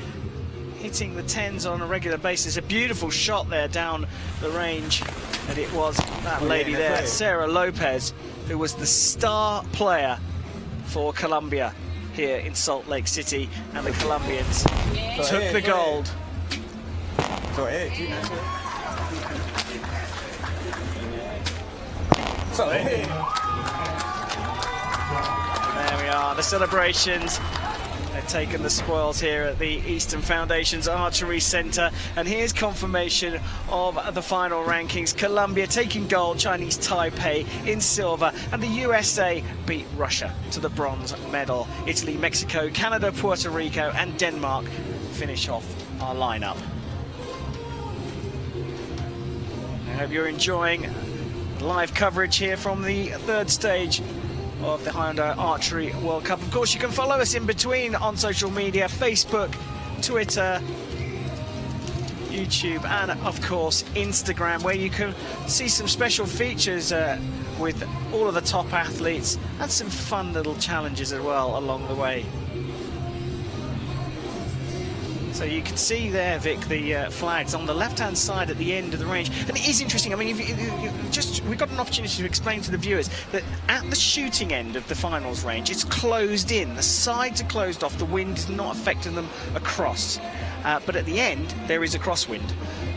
hitting the 10s on a regular basis. A beautiful shot there down the range, and it was that lady there, Sarah Lopez, who was the star player for Colombia here in Salt Lake City, and the Colombians took the gold. There we are, the celebrations. They've taken the spoils here at the Eastern Foundation's Archery Center. And here's confirmation of the final rankings. Colombia taking gold, Chinese Taipei in silver, and the USA beat Russia to the bronze medal. Italy, Mexico, Canada, Puerto Rico, and Denmark finish off our lineup. I hope you're enjoying live coverage here from the third stage of the Hyundai Archery World Cup. Of course, you can follow us in between on social media, Facebook, Twitter, YouTube, and of course Instagram, where you can see some special features with all of the top athletes and some fun little challenges as well along the way. So you can see there, Vic, the flags on the left-hand side at the end of the range. And it is interesting. I mean, we've got an opportunity to explain to the viewers that at the shooting end of the finals range, it's closed in. The sides are closed off. The wind is not affecting them across. But at the end, there is a crosswind.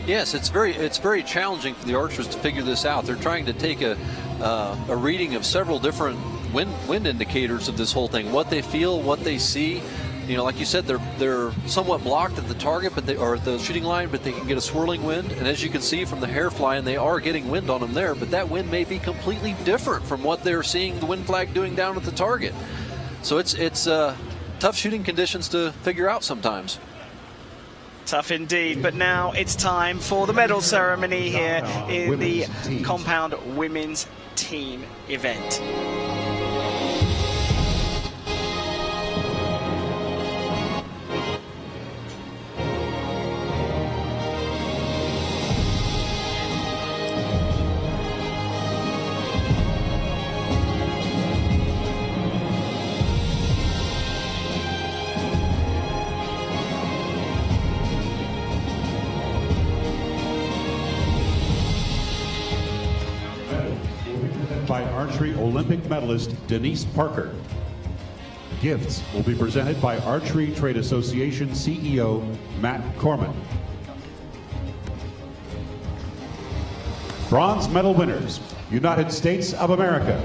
Yes, it's very challenging for the archers to figure this out. They're trying to take a reading of several different wind indicators of this whole thing. What they feel, what they see. You know, like you said, they're somewhat blocked at the target, or at the shooting line, but they can get a swirling wind. And as you can see from the hair flying, they are getting wind on them there, but that wind may be completely different from what they're seeing the wind flag doing down at the target. So it's tough shooting conditions to figure out sometimes. Tough indeed, but now it's time for the medal ceremony here in the compound women's team event. By archery Olympic medalist Denise Parker. Gifts will be presented by Archery Trade Association CEO Matt Corman. Bronze medal winners, United States of America.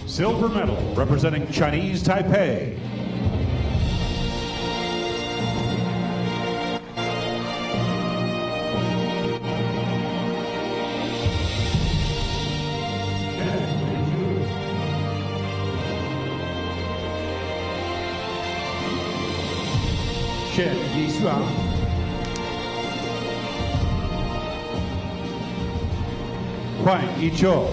Silver medal representing Chinese Taipei. Chen Yixuan. Huang Yichou.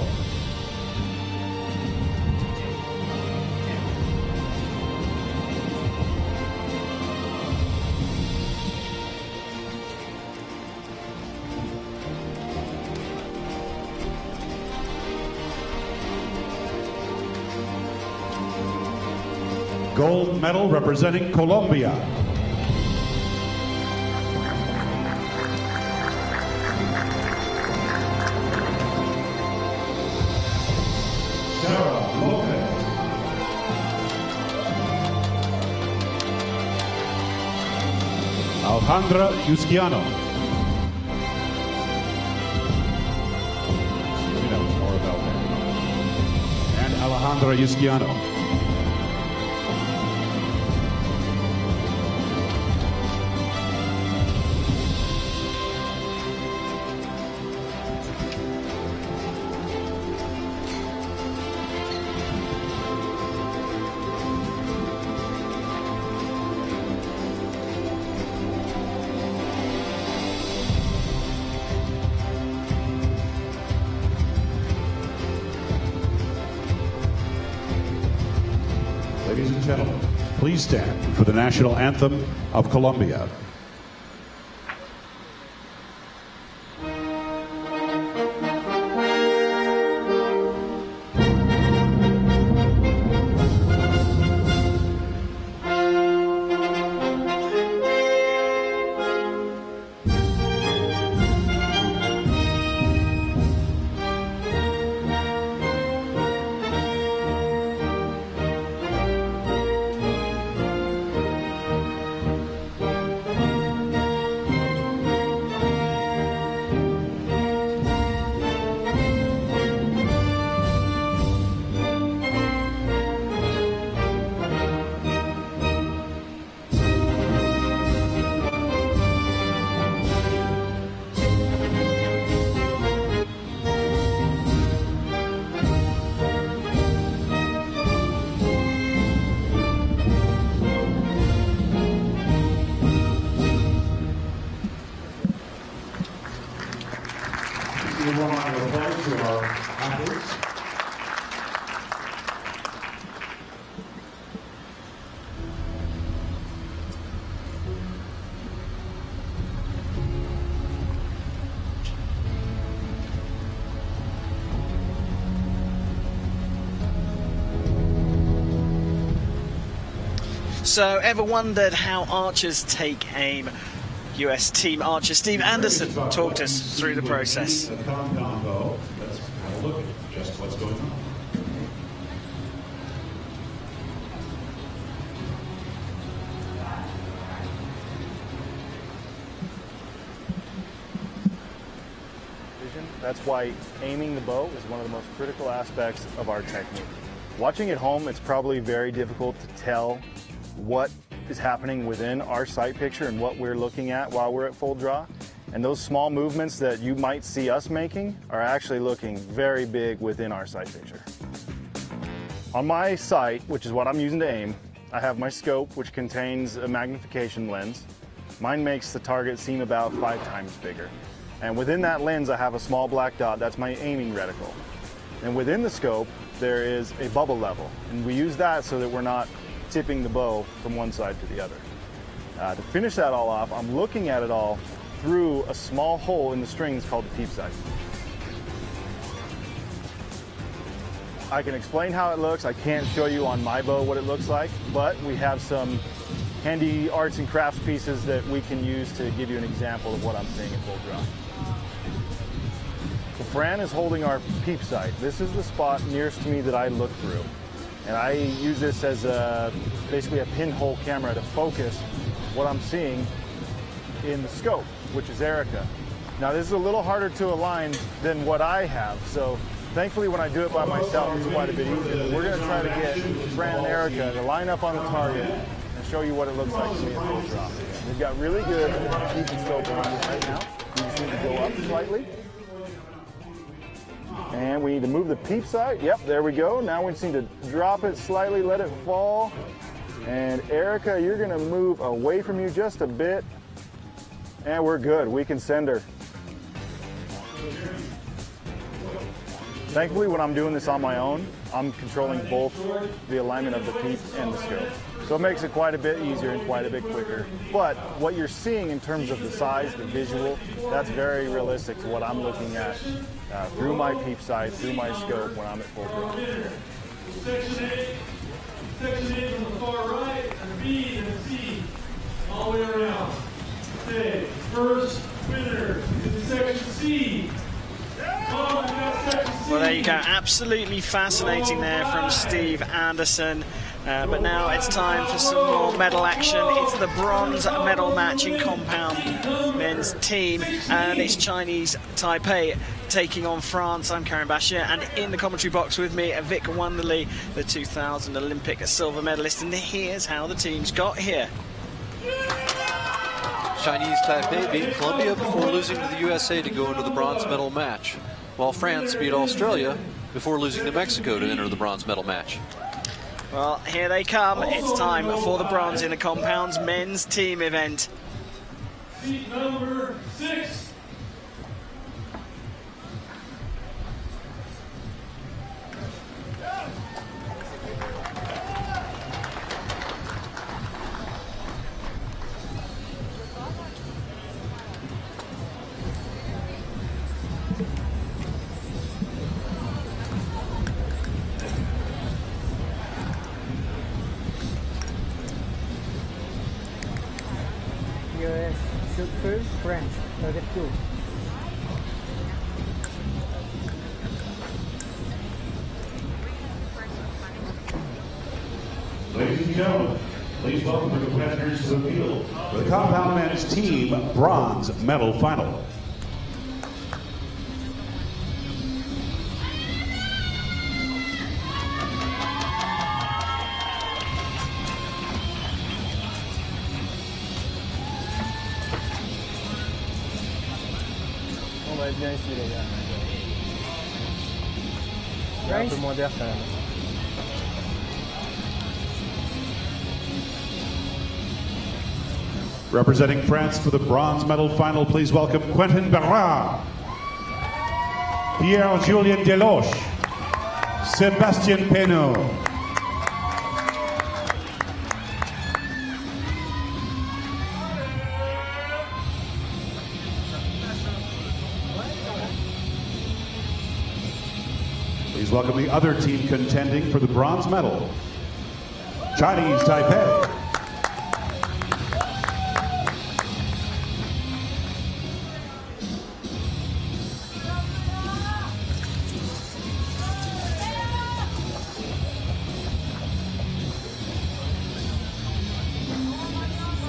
Gold medal representing Colombia. Sarah Lopez. Alejandra Yusquiano. That was more about that. And Alejandra Yusquiano. Ladies and gentlemen, please stand for the national anthem of Colombia. Give one round of applause to our athletes. So, ever wondered how archers take aim? US team archer Steve Anderson talked us through the process. Let's have a look at just what's going on. That's why aiming the bow is one of the most critical aspects of our technique. Watching at home, it's probably very difficult to tell what is happening within our sight picture and what we're looking at while we're at full draw. And those small movements that you might see us making are actually looking very big within our sight picture. On my sight, which is what I'm using to aim, I have my scope, which contains a magnification lens. Mine makes the target seem about 5 times bigger. And within that lens, I have a small black dot. That's my aiming reticle. And within the scope, there is a bubble level. And we use that so that we're not tipping the bow from one side to the other. To finish that all off, I'm looking at it all through a small hole in the strings called the peep sight. I can explain how it looks. I can't show you on my bow what it looks like, but we have some handy arts and crafts pieces that we can use to give you an example of what I'm seeing at full draw. So Fran is holding our peep sight. This is the spot nearest to me that I look through. And I use this as basically a pinhole camera to focus what I'm seeing in the scope, which is Erica. Now this is a little harder to align than what I have, so thankfully when I do it by myself it's quite a bit easier. We're going to try to get Fran and Erica to line up on the target and show you what it looks like to me at full draw. We've got really good even scope on this right now. You just need to go up slightly. And we need to move the peep sight. Yep, there we go. Now we just need to drop it slightly, let it fall. And Erica, you're gonna move away from you just a bit. And we're good, we can send her. Thankfully, when I'm doing this on my own, I'm controlling both the alignment of the peep and the scope. So it makes it quite a bit easier and quite a bit quicker. But what you're seeing in terms of the size, the visual, that's very realistic to what I'm looking at through my peep sight, through my scope when I'm at full draw. Section A from the far right, and B and C, all the way around. Okay, first winner in Section C. Well, there you go. Absolutely fascinating there from Steve Anderson. But now it's time for some more medal action. It's the bronze medal match in compound men's team, and it's Chinese Taipei taking on France. I'm Karen Bashir, and in the commentary box with me, Vic Wonderly, the 2000 Olympic silver medalist. And here's how the teams got here. Chinese Taipei beat Colombia before losing to the USA to go into the bronze medal match, while France beat Australia before losing to Mexico to enter the bronze medal match. Well, here they come. It's time for the bronze in the compounds men's team event. Seat number 6. US shoot first, French, 32. Ladies and gentlemen, please welcome the competitors to the field for the compound men's team bronze medal final. On va être bien ici, les gars. Il y a un peu moins d'air quand même. Representing France for the bronze medal final, please welcome Quentin Barra, Pierre-Julien Deloche, Sébastien Penaud. Please welcome the other team contending for the bronze medal, Chinese Taipei.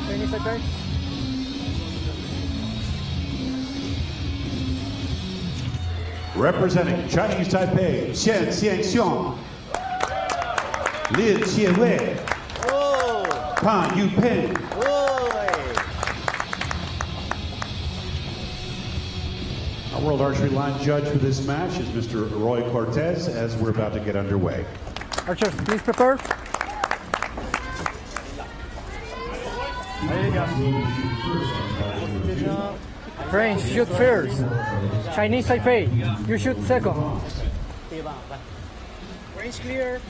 Chinese Taipei. Representing Chinese Taipei, Chen Xianxiong, Lin Qianwei, Pan Yupeng. Our World Archery line judge for this match is Mr. Roy Cortez, as we're about to get underway. Archers, please prepare. French, shoot first. Chinese Taipei, you shoot second. Range clear.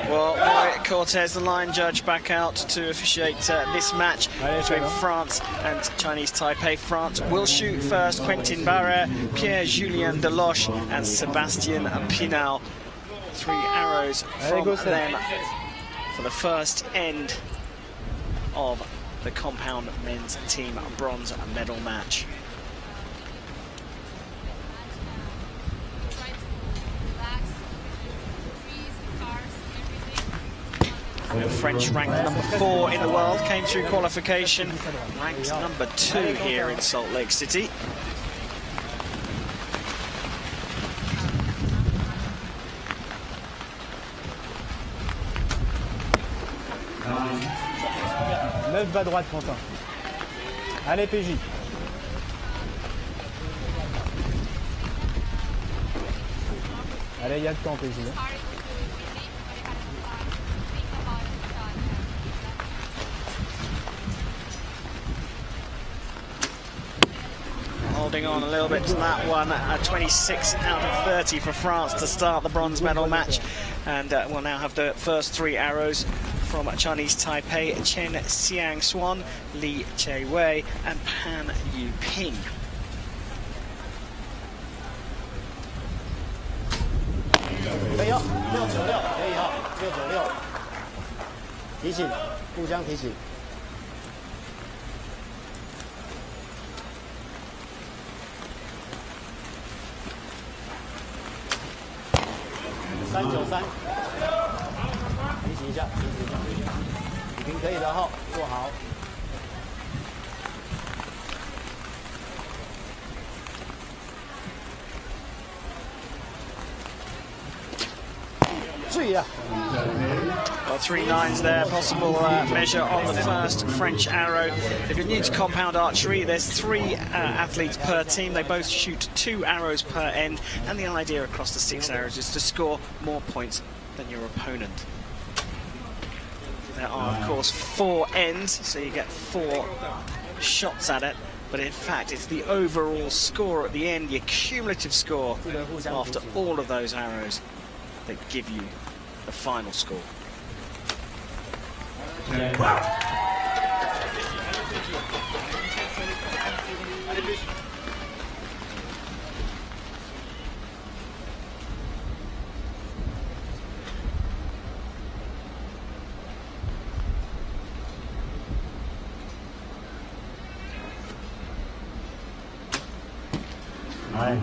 Well, Roy Cortez, the line judge, back out to officiate this match between France and Chinese Taipei. France will shoot first. Quentin Barra, Pierre-Julien Deloche and Sébastien Pinal. 3 arrows from them for the first end of the compound men's team bronze medal match. The French ranked number 4 in the world, came through qualification, ranked number 2 here in Salt Lake City. Neuf bas droite, Quentin. Allez, PJ. Allez, il y a le temps, PJ. holding on a little bit to that one. 26 out of 30 for France to start the bronze medal match. And we'll now have the first 3 arrows from Chinese Taipei: Chen Xiangshuan, Li Chewei, and Pan Yuping. Well, 3 9s there, possible measure on the first French arrow. If you're new to compound archery, there's 3 athletes per team. They both shoot 2 arrows per end, and the idea across the 6 arrows is to score more points than your opponent. There are, of course, 4 ends, so you get 4 shots at it. But in fact, it's the overall score at the end, your cumulative score after all of those arrows, that give you the final score.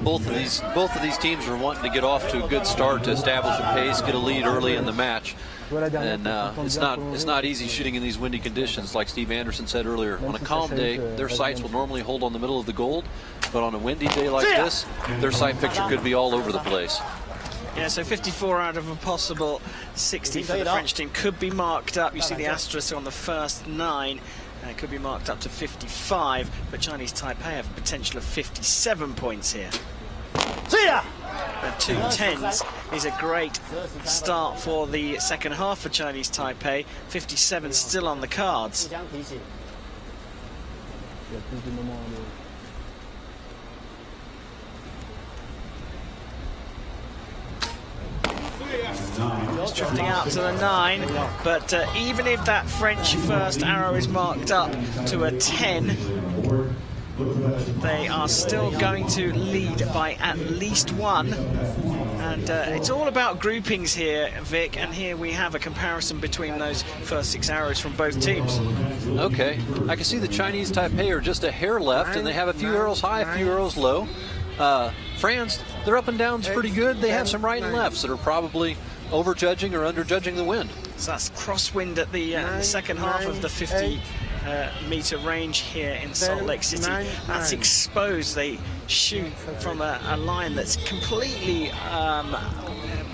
Both of these teams are wanting to get off to a good start to establish a pace, get a lead early in the match. And it's not easy shooting in these windy conditions, like Steve Anderson said earlier. On a calm day, their sights will normally hold on the middle of the gold, but on a windy day like this, their sight picture could be all over the place. Yeah, so 54 out of a possible 60 for the French team could be marked up. You see the asterisk on the first 9. It could be marked up to 55, but Chinese Taipei have a potential of 57 points here. And 2 10s is a great start for the second half for Chinese Taipei. 57 still on the cards. Just drifting out to the 9, but even if that French first arrow is marked up to a 10, they are still going to lead by at least 1. And it's all about groupings here, Vic, and here we have a comparison between those first 6 arrows from both teams. Okay, I can see the Chinese Taipei are just a hair left, and they have a few arrows high, a few arrows low. France, their up and downs pretty good. They have some right and lefts that are probably over-judging or under-judging the wind. So that's crosswind at the second half of the 50-meter range here in Salt Lake City. That's exposed. They shoot from a line that's completely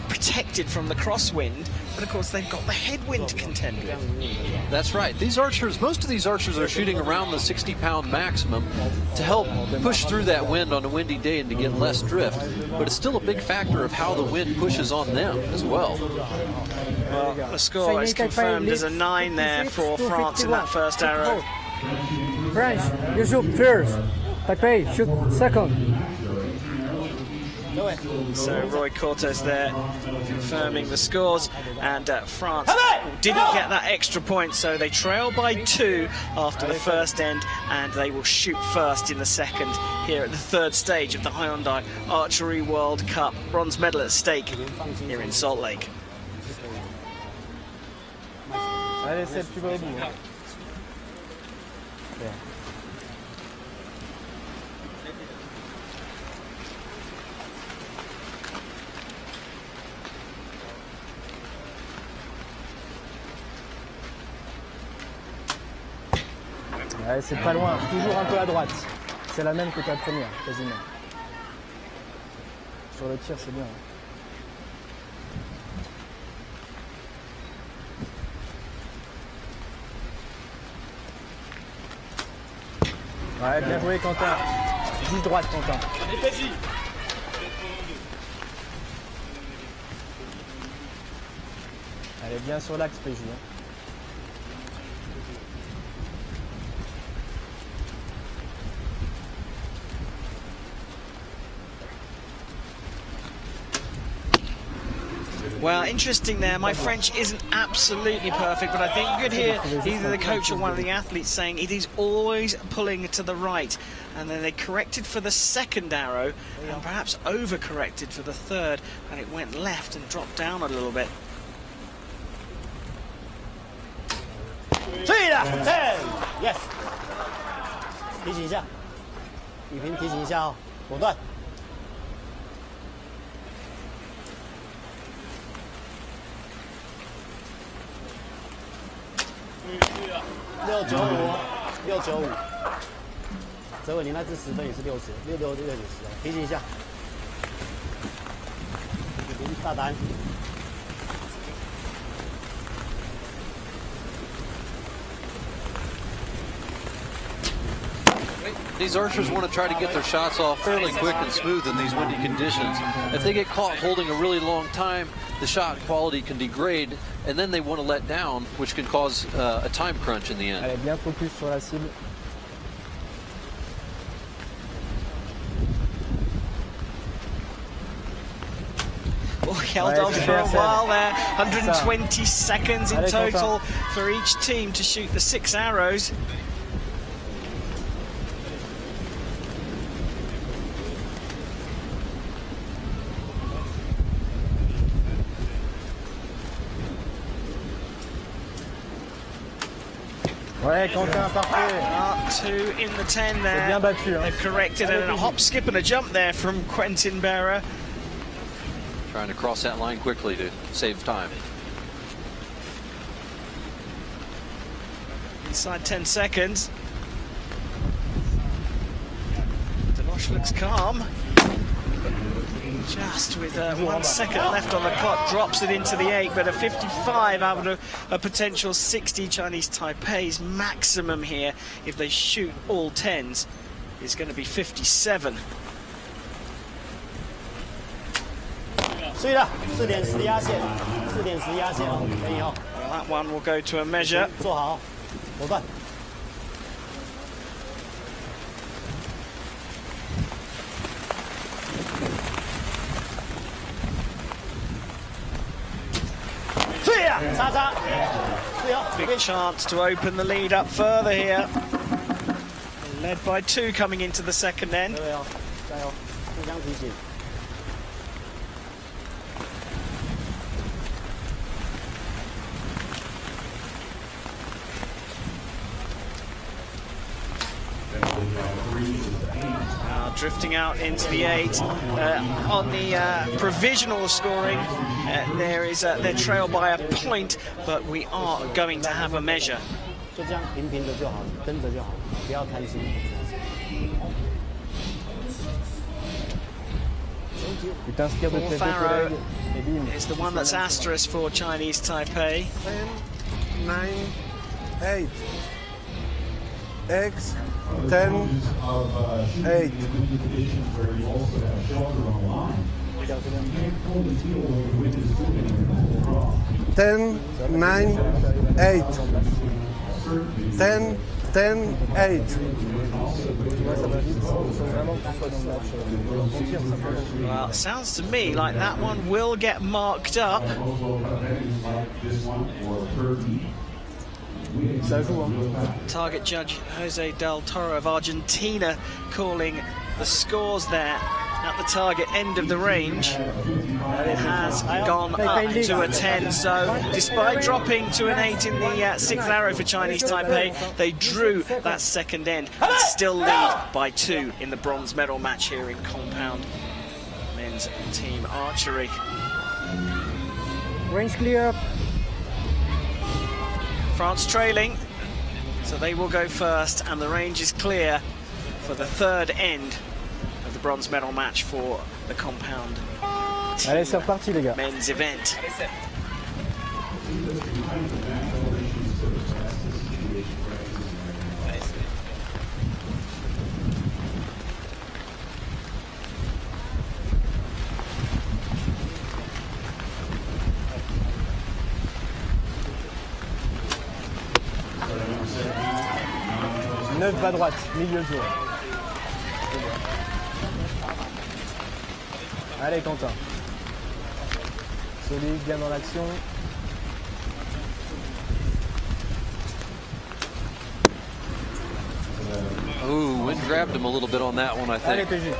protected from the crosswind, but of course they've got the headwind to contend with. That's right. These archers, most of these archers are shooting around the 60-pound maximum to help push through that wind on a windy day and to get less drift. But it's still a big factor of how the wind pushes on them as well. Well, the score is confirmed. There's a 9 there for France in that first arrow. French, you shoot first. Taipei, shoot second. So Roy Cortes there confirming the scores, and France didn't get that extra point, so they trail by 2 after the first end, and they will shoot first in the second here at the 3rd stage of the Hyundai Archery World Cup. Bronze medal at stake here in Salt Lake. Allez, c'est plus beau au bout. Ouais, c'est pas loin, toujours un peu à droite. C'est la même que ta première, quasiment. Sur le tir, c'est bien. Ouais, bien joué, Quentin. 10 droite, Quentin. Elle est bien sur l'axe, PJ. Well, interesting there. My French isn't absolutely perfect, but I think you could hear either the coach or one of the athletes saying it is always pulling to the right. And then they corrected for the second arrow and perhaps over-corrected for the third, and it went left and dropped down a little bit. 对的 ，10 ，yes。提醒一下，雨萍提醒一下哦，果断。695，695。泽伟，你那支10分也是60，66就60，提醒一下。雨萍大胆。 These archers want to try to get their shots off fairly quick and smooth in these windy conditions. If they get caught holding a really long time, the shot quality can degrade, and then they want to let down, which can cause a time crunch in the end. Allez, bien focus sur la cible. Well, held on for a while there. 120 seconds in total for each team to shoot the 6 arrows. Ouais, Quentin, parfait. 2 in the 10 there. Bien battu, hein. They've corrected and a hop, skip and a jump there from Quentin Berra. Trying to cross that line quickly to save time. Inside 10 seconds. Deloche looks calm. Just with 1 second left on the clock, drops it into the 8, but a 55 out of a potential 60. Chinese Taipei's maximum here, if they shoot all 10s, is going to be 57. 对的，4.10压线，4.10压线哦，可以哦。Well, that one will go to a measure. 做好，果断。 Big chance to open the lead up further here. Led by 2 coming into the second end. Drifting out into the 8 on the provisional scoring. They're trailed by a point, but we are going to have a measure. 就这样平平的就好，跟着就好，不要贪心。Fourth arrow is the one that's asterisk for Chinese Taipei. 10, 9, 8. X, 10, 8. 10, 9, 8. 10, 10, 8. Well, it sounds to me like that one will get marked up. Target judge Jose Del Toro of Argentina calling the scores there at the target end of the range. And it has gone up to a 10. So despite dropping to an 8 in the 6th arrow for Chinese Taipei, they drew that second end and still lead by 2 in the bronze medal match here in compound men's team archery. Range clear. France trailing, so they will go first, and the range is clear for the third end of the bronze medal match for the compound Allez, c'est reparti les gars. men's event. Neuf bas droite, milieu de zone. Allez Quentin. Solide, bien dans l'action. Ooh, wind grabbed him a little bit on that one, I Allez, think. PJ.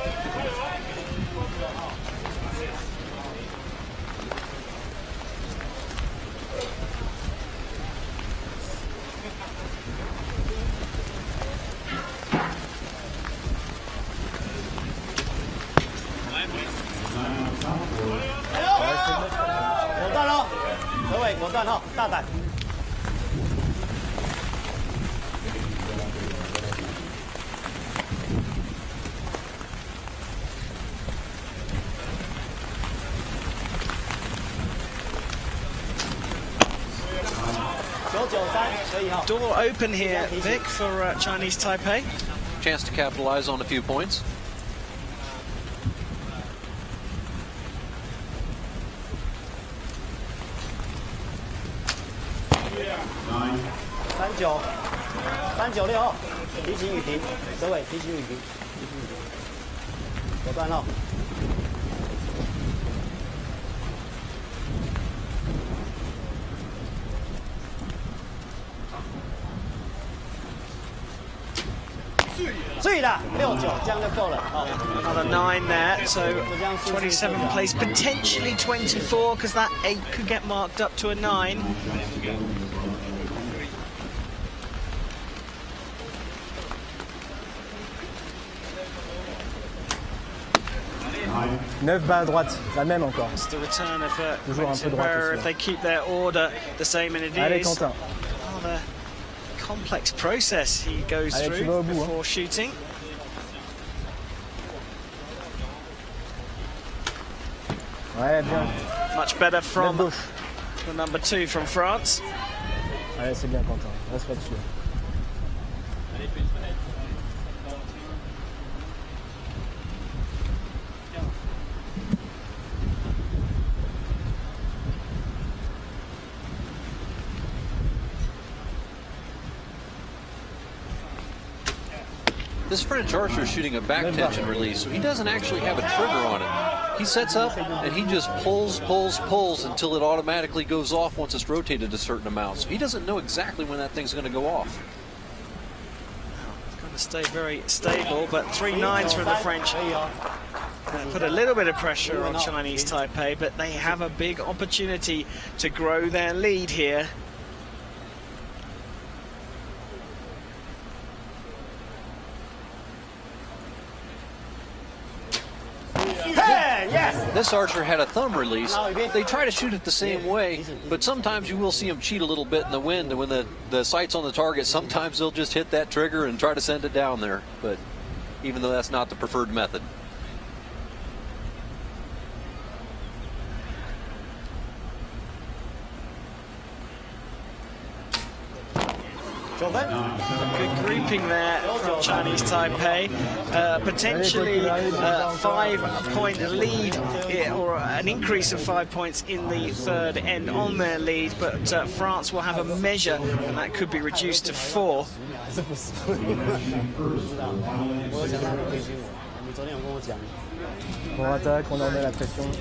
Door open here, Vic, for Chinese Taipei. Chance to capitalize on a few points. Another 9 there, so 27 place, potentially 24, because that 8 could get marked up to a 9. Neuf bas à droite, la même encore. It's the return of Toujours un peu droite Barrera aussi. if they keep their order the same, and it Allez, is Quentin. rather complex process he goes Allez, tu through vas au bout, hein. before shooting. Ouais, bien. Much better from Lève the number 2 from France. Allez, c'est bien, Quentin. Reste là-dessus. This French archer is shooting a back tension release, so he doesn't actually have a trigger on it. He sets up and he just pulls until it automatically goes off once it's rotated a certain amount. So he doesn't know exactly when that thing's going to go off. It's going to stay very stable, but 3 9s for the French. Put a little bit of pressure on Chinese Taipei, but they have a big opportunity to grow their lead here. This archer had a thumb release. They try to shoot it the same way, but sometimes you will see them cheat a little bit in the wind, and when the sight's on the target, sometimes they'll just hit that trigger and try to send it down there, but even though that's not the preferred method. Good grouping there from Chinese Taipei. Potentially 5-point lead, or an increase of 5 points in the third end on their lead, but France will have a measure, and that could be reduced to 4. On attaque, on en met la pression.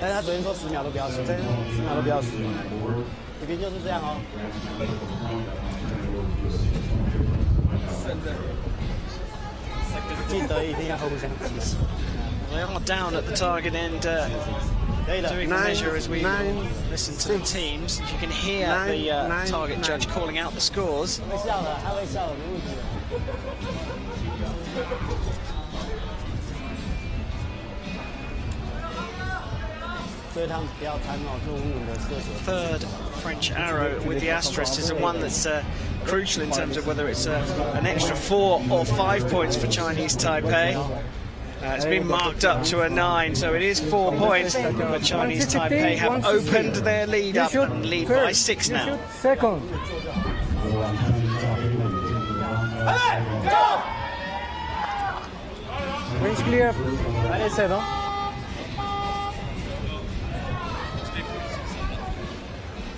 They are down at the target end, doing the measure as we listen to the teams. You can hear the target judge calling out the scores. Third French arrow with the asterisk is the one that's crucial in terms of whether it's an extra 4 or 5 points for Chinese Taipei. It's been marked up to a 9, so it is 4 points, but Chinese Taipei have opened their lead up and lead by 6 now. Second. Range clear. Allez, 7.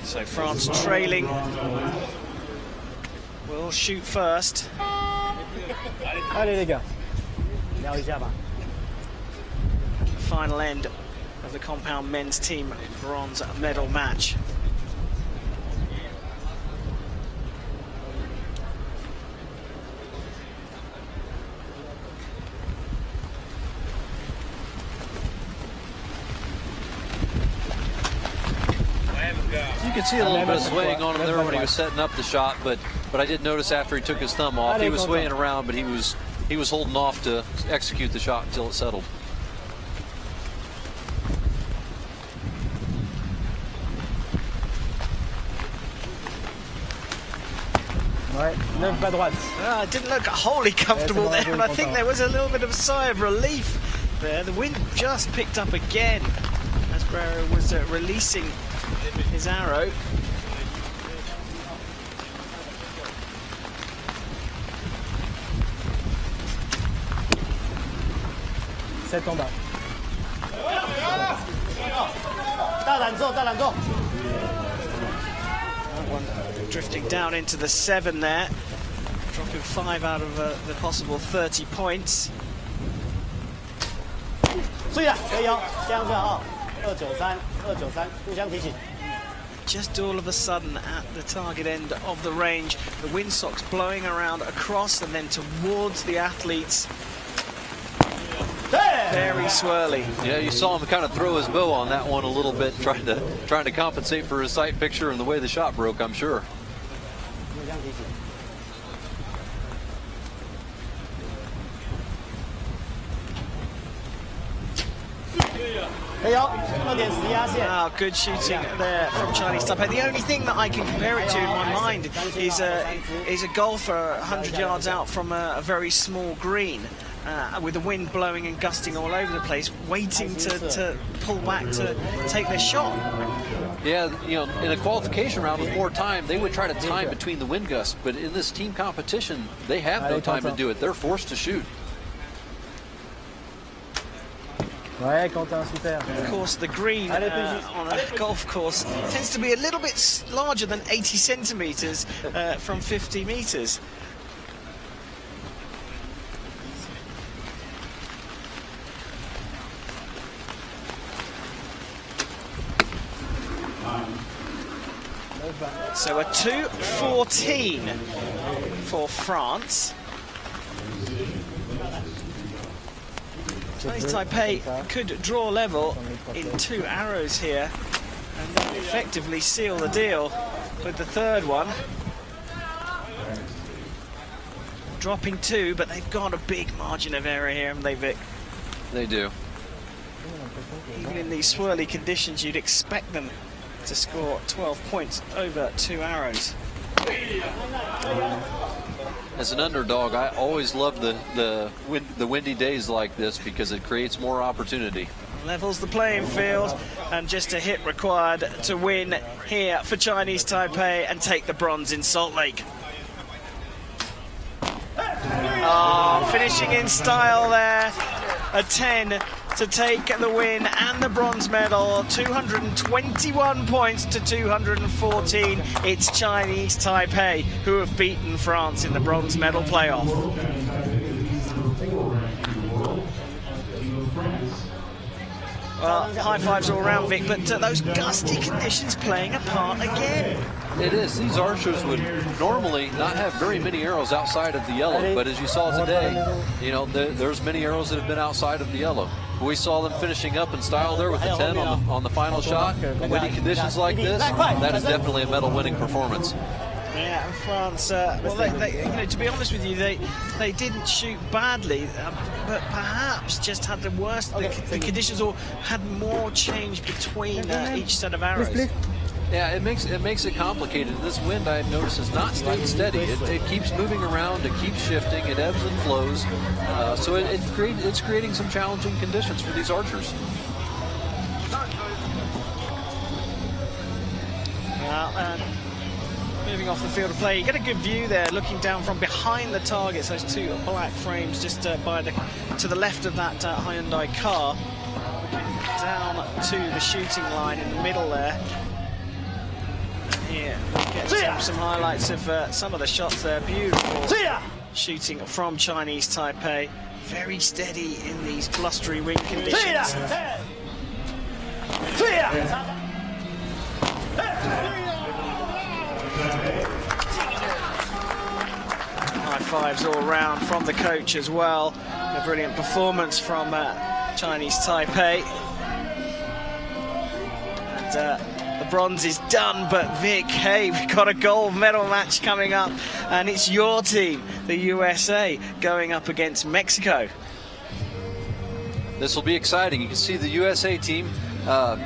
So France trailing will shoot first. Allez, les gars. Final end of the compound men's team bronze medal match. You could see a little bit of swaying on him there when he was setting up the shot, but I did notice after he took his thumb off, he was swaying around, but he was holding off to execute the shot until it settled. It didn't look wholly comfortable there, and I think there was a little bit of a sigh of relief there. The wind just picked up again as Guerrero was releasing his arrow. Drifting down into the 7 there, dropping 5 out of the possible 30 points. Just all of a sudden at the target end of the range, the windsocks blowing around across and then towards the athletes. Very swirly. Yeah, you saw him kind of throw his bow on that one a little bit, trying to compensate for his sight picture and the way the shot broke, I'm sure. Oh, good shooting there from Chinese Taipei. The only thing that I can compare it to in my mind is a golfer 100 yards out from a very small green. With the wind blowing and gusting all over the place, waiting to pull back to take their shot. Yeah, you know, in a qualification round with more time, they would try to time between the wind gusts, but in this team competition, they have no time to do it. They're forced to shoot. Of course, the green on a golf course tends to be a little bit larger than 80 centimeters from 50 meters. So a 2:14 for France. Chinese Taipei could draw level in 2 arrows here and effectively seal the deal with the third one. Dropping 2, but they've got a big margin of error here, haven't they, Vic? They do. Even in these swirly conditions, you'd expect them to score 12 points over 2 arrows. As an underdog, I always love the windy days like this because it creates more opportunity. Levels the playing field, and just a hit required to win here for Chinese Taipei and take the bronze in Salt Lake. Oh, finishing in style there. A 10 to take the win and the bronze medal. 221 points to 214. It's Chinese Taipei who have beaten France in the bronze medal playoff. Well, high fives all around, Vic, but those gusty conditions playing a part again. It is. These archers would normally not have very many arrows outside of the yellow, but as you saw today, you know, there's many arrows that have been outside of the yellow. We saw them finishing up in style there with the 10 on the final shot. Windy conditions like this, that is definitely a medal-winning performance. Yeah, and France, well, they, you know, to be honest with you, they didn't shoot badly, but perhaps just had the worst, the conditions, or had more change between each set of arrows. Yeah, it makes it complicated. This wind, I've noticed, is not staying steady. It keeps moving around, it keeps shifting, it ebbs and flows. So it's creating some challenging conditions for these archers. Moving off the field of play, you get a good view there, looking down from behind the targets, those 2 black frames just to the left of that Hyundai car, down to the shooting line in the middle there. Here we get some highlights of some of the shots there. Beautiful shooting from Chinese Taipei. Very steady in these blustery wind conditions. High fives all round from the coach as well. A brilliant performance from Chinese Taipei. And the bronze is done, but Vic, hey, we've got a gold medal match coming up, and it's your team, the USA, going up against Mexico. This will be exciting. You can see the USA team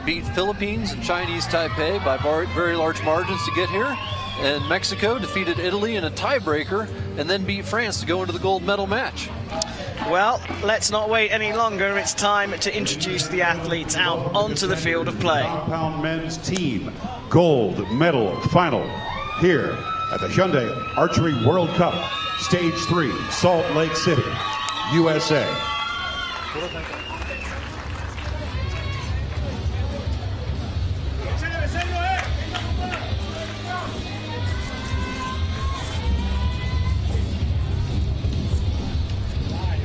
beat Philippines and Chinese Taipei by very large margins to get here. And Mexico defeated Italy in a tiebreaker and then beat France to go into the gold medal match. Well, let's not wait any longer. It's time to introduce the athletes out onto the field of play. Compound men's team gold medal final here at the Hyundai Archery World Cup, Stage 3, Salt Lake City, USA.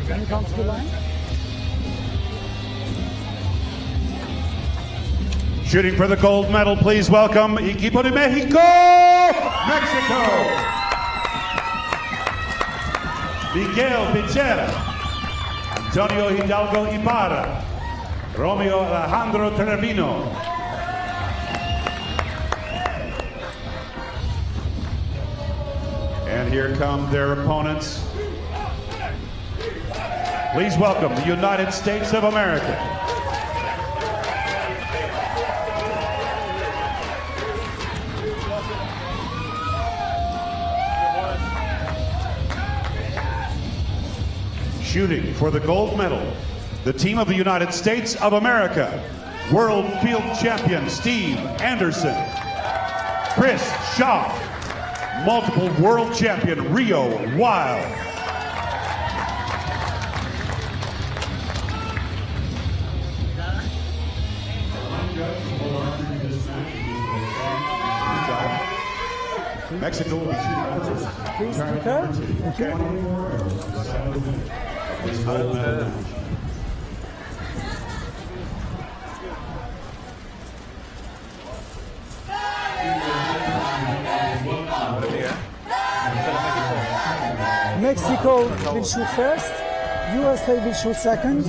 Can you come to the line? Shooting for the gold medal, please welcome Equipo de Mexico, Mexico. Miguel Pichera, Antonio Hidalgo Ibarra, Romeo Alejandro Trevino. And here come their opponents. Please welcome the United States of America. Shooting for the gold medal, the team of the United States of America, World Field Champion Steve Anderson, Chris Shaw, multiple World Champion Rio Wild. Mexico will be shooting. Please prepare. Thank you. Mexico will shoot first. USA will shoot second.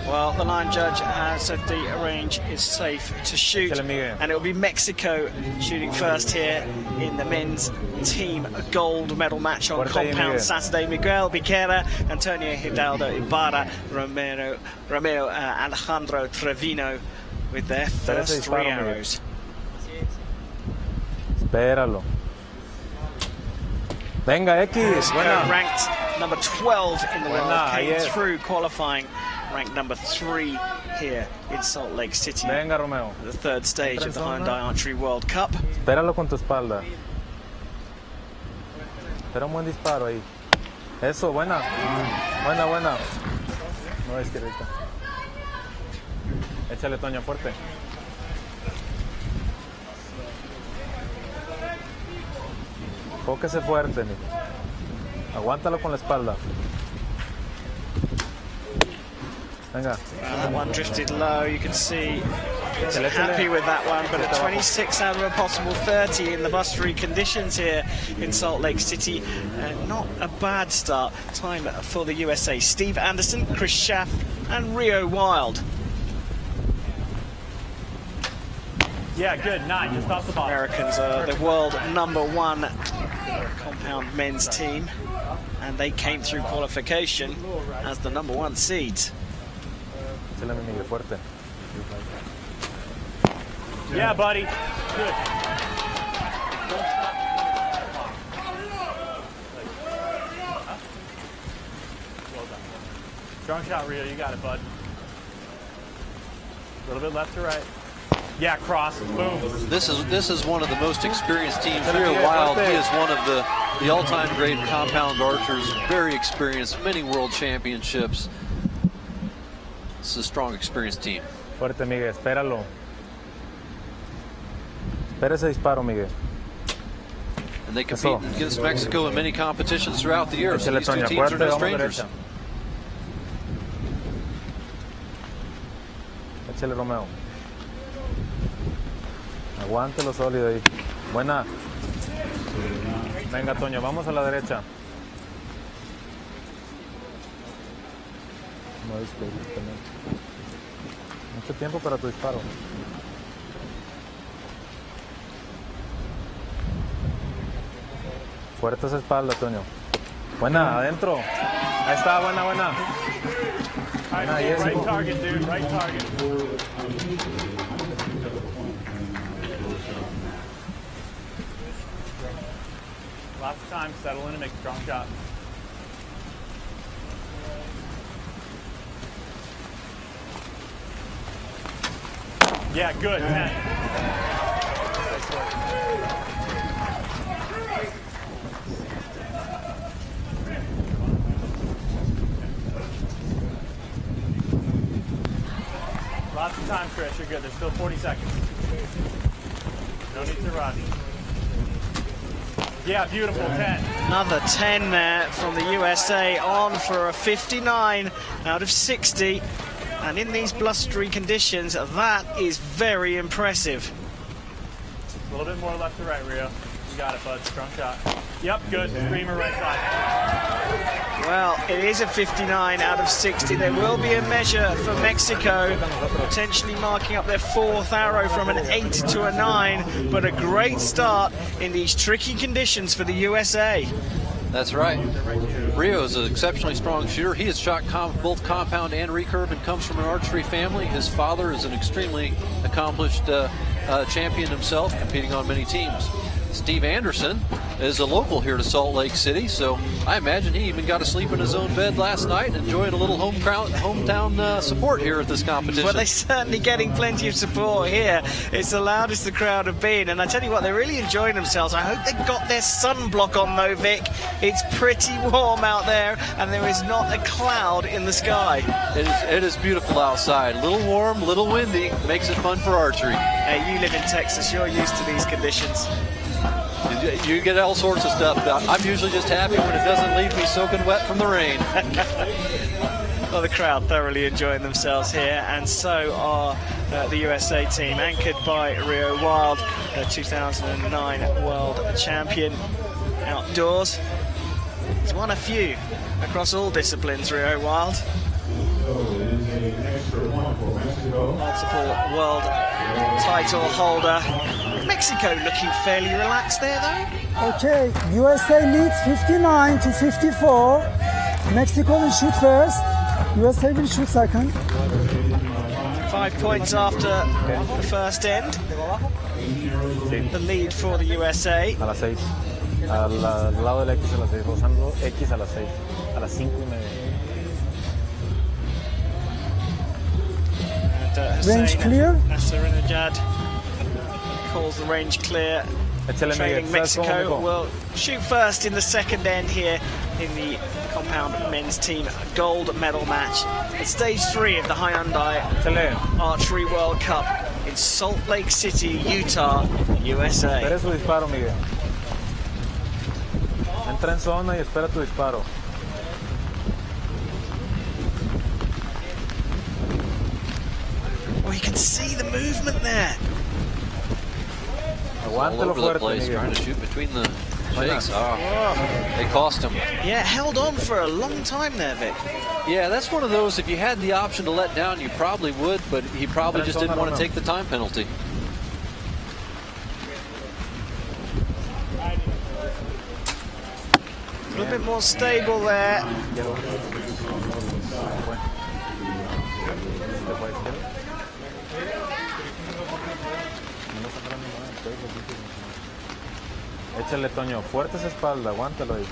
Well, the line judge has said the range is safe to shoot, and it will be Mexico shooting first here in the men's team gold medal match on compound Saturday. Miguel Piquera, Antonio Hidalgo Ibarra, Romeo Alejandro Trevino with their first 3 arrows. Espéralo. Venga, X. Mexico ranked number 12 in the world, came through qualifying ranked number 3 here in Salt Lake City. Venga, Romeo. The third stage of the Hyundai Archery World Cup. Espéralo con tu espalda. Espera un buen disparo ahí. Eso, buena. Buena, buena. No, izquierdita. Échale, Toño, fuerte. Fóquese fuerte, mijo. Aguántalo con la espalda. Venga. That one drifted low. You can see he's happy with that one, but a 26 out of a possible 30 in the blustery conditions here in Salt Lake City. Not a bad start time for the USA. Steve Anderson, Chris Schaff, and Rio Wild. Yeah, good. 9, just off the bottom. Americans are the world #1 compound men's team, and they came through qualification as the #1 seeds. Yeah, buddy. Good. Strong shot, Rio. You got it, bud. A little bit left to right. Yeah, cross. Boom. This is one of the most experienced teams. Rio Wild, he is one of the all-time great compound archers. Very experienced, many world championships. This is a strong, experienced team. Fuerte, Miguel. Espéralo. Espera ese disparo, Miguel. And they compete against Mexico in many competitions throughout the year. So Échale, these two Toño, teams are fuerte, no vamos strangers. derecha. Échale, Romeo. Aguántelo sólido ahí. Buena. Venga, Toño, vamos a la derecha. Mucho tiempo para tu disparo. Fuerte esa espalda, Toño. Buena, adentro. Ahí está, buena, buena. Buena, yes. Right target, dude. Right target. Lots of time. Settle in and make a strong shot. Yeah, good. 10. Lots of time, Chris. You're good. There's still 40 seconds. No need to rush. Yeah, beautiful. 10. Another 10 there from the USA, on for a 59 out of 60. And in these blustery conditions, that is very impressive. A little bit more left to right, Rio. You got it, bud. Strong shot. Yep, good. Screamer right side. Well, it is a 59 out of 60. There will be a measure for Mexico, potentially marking up their fourth arrow from an 8 to a 9, but a great start in these tricky conditions for the USA. That's right. Rio is an exceptionally strong shooter. He has shot both compound and recurve and comes from an archery family. His father is an extremely accomplished champion himself, competing on many teams. Steve Anderson is a local here to Salt Lake City, so I imagine he even got to sleep in his own bed last night and enjoyed a little hometown support here at this competition. Well, they're certainly getting plenty of support here. It's the loudest the crowd have been, and I tell you what, they're really enjoying themselves. I hope they've got their sunblock on though, Vic. It's pretty warm out there, and there is not a cloud in the sky. It is beautiful outside. A little warm, a little windy. Makes it fun for archery. Hey, you live in Texas. You're used to these conditions. You get all sorts of stuff. I'm usually just happy when it doesn't leave me soaking wet from the rain. Well, the crowd thoroughly enjoying themselves here, and so are the USA team, anchored by Rio Wild, the 2009 world champion outdoors. He's won a few across all disciplines, Rio Wild. Multiple world title holder. Mexico looking fairly relaxed there, though. Okay, USA leads 59 to 54. Mexico will shoot first. USA will shoot second. 5 points after the first end. The lead for the USA. A las 6. Al lado del X a las 6. Rozando X a las 6. A las 5:30. Range clear. Nasser calls the range clear. Trailing Mexico will shoot first in the second end here in the compound men's team gold medal match at stage 3 of the Hyundai Archery World Cup in Salt Lake City, Utah, USA. Espera su disparo, Miguel. Entra en zona y espera tu disparo. Well, you can see the movement there. All over the place, trying to shoot between the shakes. They cost him. Yeah, held on for a long time there, Vic. Yeah, that's one of those, if you had the option to let down, you probably would, but he probably just didn't want to take the time penalty. A little bit more stable there. Échale, Toño, fuerte esa espalda, aguántalo ahí.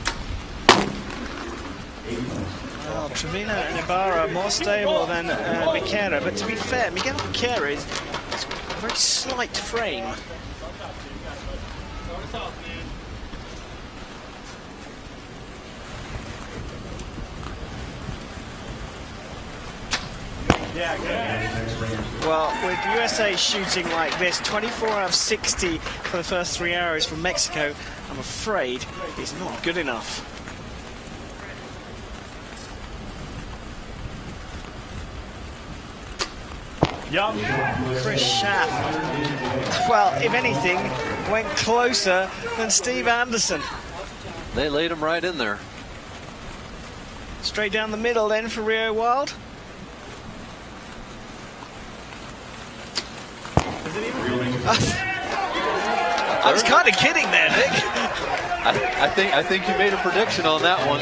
Well, Trevino and Ibarra are more stable than Miquera, but to be fair, Miguel Miquera is a very slight frame. Well, with USA shooting like this, 24 out of 60 for the first 3 arrows from Mexico, I'm afraid is not good enough. Chris Schaff, well, if anything, went closer than Steve Anderson. They laid him right in there. Straight down the middle then for Rio Wild. I was kind of kidding there, Nick. I think you made a prediction on that one.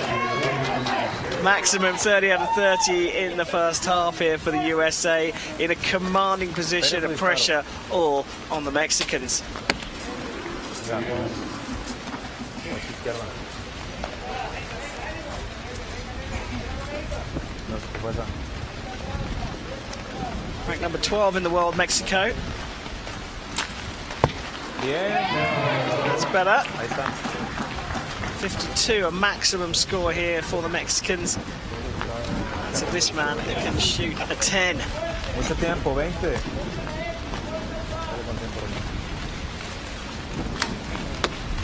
Maximum 30 out of 30 in the first half here for the USA, in a commanding position of pressure all on the Mexicans. Ranked number 12 in the world, Mexico. That's better. 52, a maximum score here for the Mexicans. So this man can shoot a 10. Mucho tiempo, 20.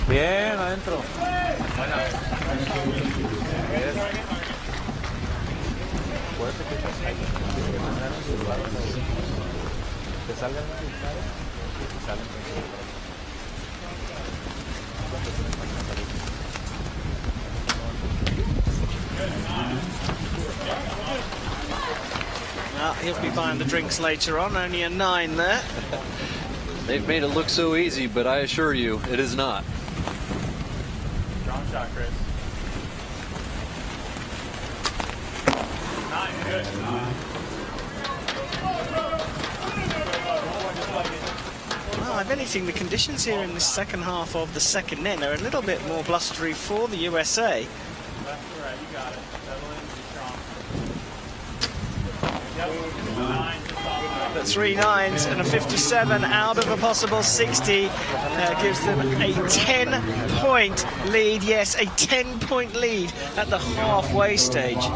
Bien, adentro. Well, he'll be buying the drinks later on, only a 9 there. They've made it look so easy, but I assure you, it is not. Strong shot, Chris. 9, good. Well, if anything, the conditions here in the second half of the second inning are a little bit more blustery for the USA. Left to right, you got it. Settle in, be strong. But 3 9s and a 57 out of a possible 60 gives them a 10-point lead. Yes, a 10-point lead at the halfway stage.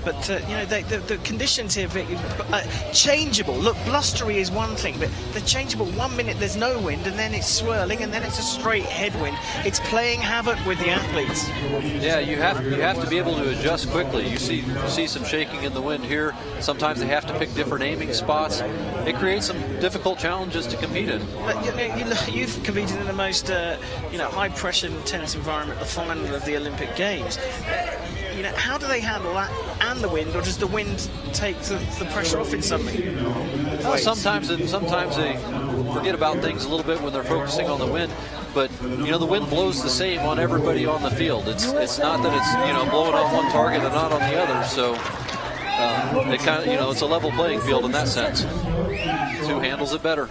But you know, the conditions here changeable. Look, blustery is one thing, but they're changeable. 1 minute there's no wind, and then it's swirling, and then it's a straight headwind. It's playing havoc with the athletes. Yeah, you have to be able to adjust quickly. You see some shaking in the wind here. Sometimes they have to pick different aiming spots. It creates some difficult challenges to compete in. But you've competed in the most high pressure, intense environment, the final of the Olympic Games. How do they handle that and the wind, or does the wind take the pressure off in something? Well, sometimes they forget about things a little bit when they're focusing on the wind, but the wind blows the same on everybody on the field. It's not that it's blowing on one target and not on the other. So it kind of it's a level playing field in that sense. Who handles it better?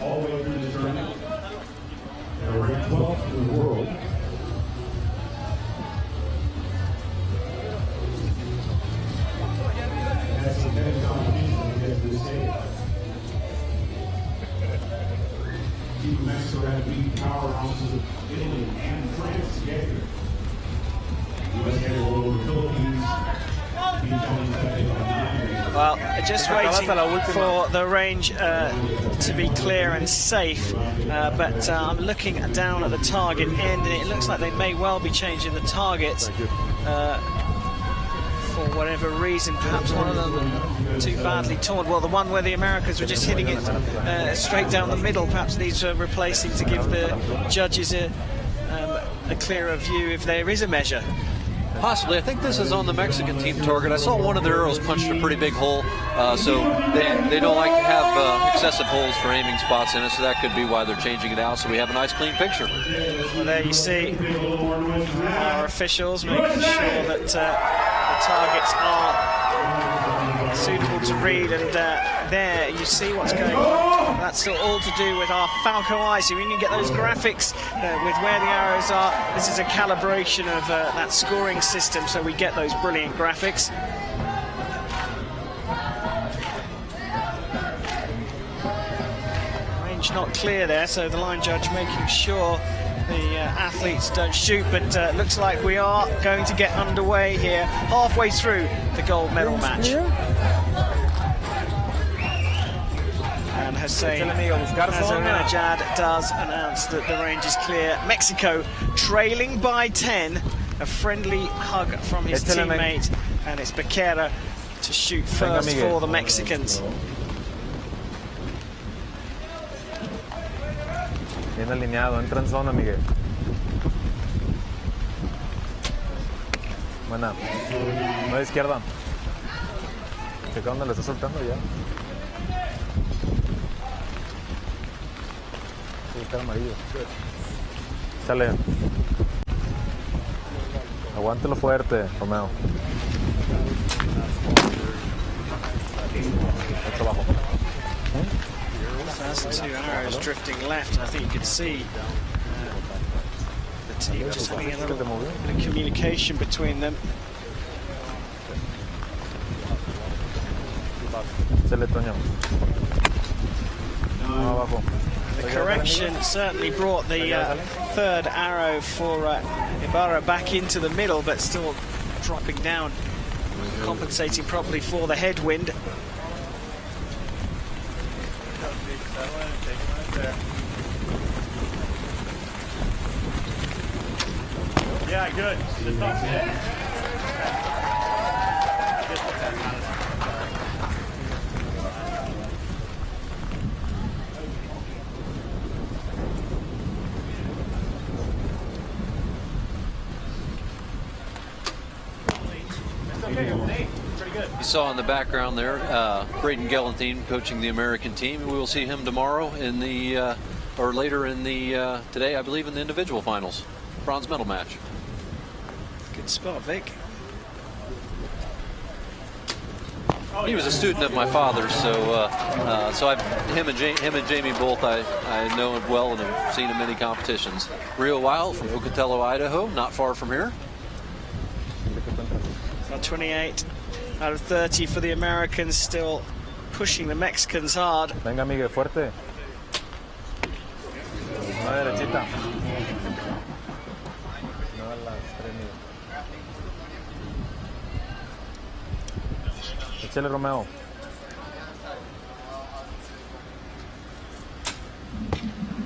Mexico had beaten powerhouses of Italy and France together. USA rolled over the Philippines. Well, just waiting for the range to be clear and safe, but I'm looking down at the target end, and it looks like they may well be changing the targets. For whatever reason, perhaps one of them too badly torn. Well, the one where the Americans were just hitting it straight down the middle perhaps needs replacing to give the judges a clearer view if there is a measure. Possibly. I think this is on the Mexican team target. I saw one of their arrows punched a pretty big hole, so they don't like to have excessive holes for aiming spots in it, so that could be why they're changing it out, so we have a nice clean picture. Well, there you see our officials making sure that the targets are suitable to read, and there you see what's going on. That's all to do with our Falco eyes. So when you get those graphics with where the arrows are, this is a calibration of that scoring system, so we get those brilliant graphics. Range not clear there, so the line judge making sure the athletes don't shoot, but looks like we are going to get underway here, halfway through the gold medal match. saying, as Jad does announce that the range is clear. Mexico trailing by 10. A friendly hug from his teammate, and it's Becerra to shoot first for the Mexicans. Bien alineado, entra en zona, Miguel. Buena. No de izquierda. Checa dónde le está soltando ya. Sí, está amarillo. Sale. Aguántelo fuerte, Romeo. Otro bajo. That's 2 arrows drifting left. I think you can see the team just having a little bit of communication between them. The correction certainly brought the third arrow for Ibarra back into the middle, but still dropping down, compensating properly for the headwind. Yeah, good. You saw in the background there, Braden Gellenthien coaching the American team. We will see him tomorrow in the, or later in the, today I believe in the individual finals, bronze medal match. Good spot, Vic. He was a student of my father's, so him and Jamie both I know him well and have seen in many competitions. Rio Wild from Pocatello, Idaho, not far from here. 28 out of 30 for the Americans, still pushing the Mexicans hard. Venga, Miguel, fuerte. Una derechita. Échale, Romeo.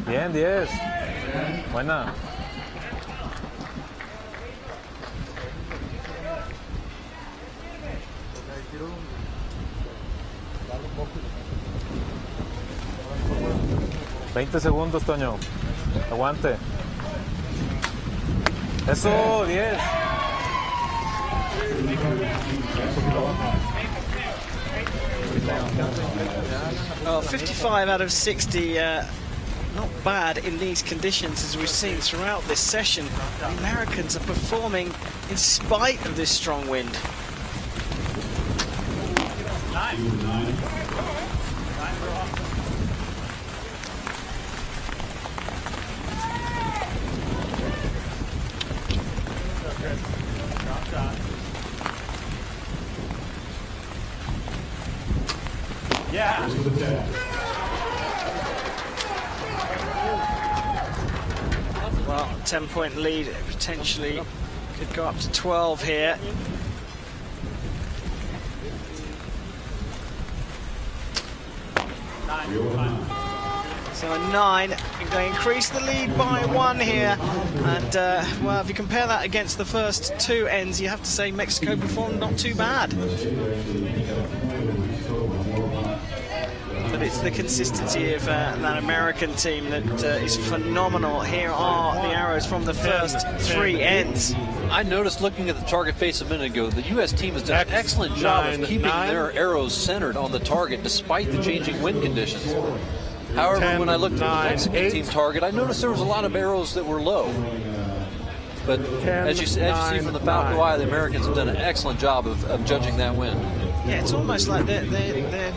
Bien, 10. Buena. $20 segundos, Toño. Aguante. Eso, 10. 55 out of 60, not bad in these conditions, as we've seen throughout this session. The Americans are performing in spite of this strong wind. Yeah. Well, 10-point lead potentially could go up to 12 here. So a 9, they increase the lead by 1 here, and well, if you compare that against the first 2 ends, you have to say Mexico performed not too bad. But it's the consistency of that American team that is phenomenal. Here are the arrows from the first 3 ends. I noticed looking at the target face a minute ago, the U.S. team has done an excellent job of keeping their arrows centered on the target despite the changing wind conditions. However, when I looked at the Mexican team target, I noticed there was a lot of arrows that were low. But as you see from the Falco Eye, the Americans have done an excellent job of judging that wind. Yeah, it's almost like they're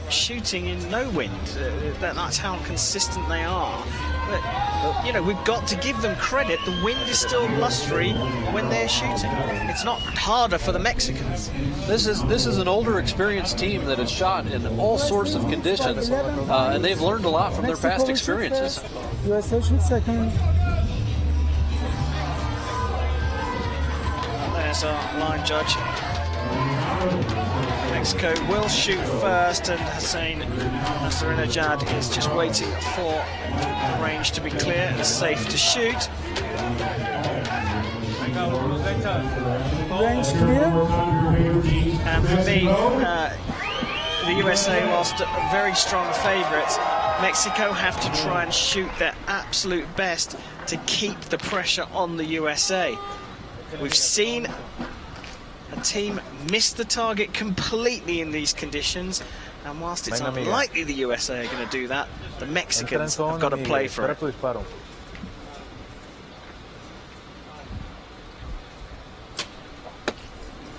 shooting in no wind. That's how consistent they are. But, you know, we've got to give them credit. The wind is still blustery when they're shooting. It's not harder for the Mexicans. This is an older, experienced team that has shot in all sorts of conditions, and they've learned a lot from their past experiences. USA shoot second. There's our line judge. Mexico will shoot first, and Hussein Nasrinejad is just waiting for the range to be clear and safe to shoot. Range clear. And for me, the USA, whilst a very strong favourites, Mexico have to try and shoot their absolute best to keep the pressure on the USA. We've seen a team miss the target completely in these conditions, and whilst it's unlikely the USA are going to do that, the Mexicans have got to play for it.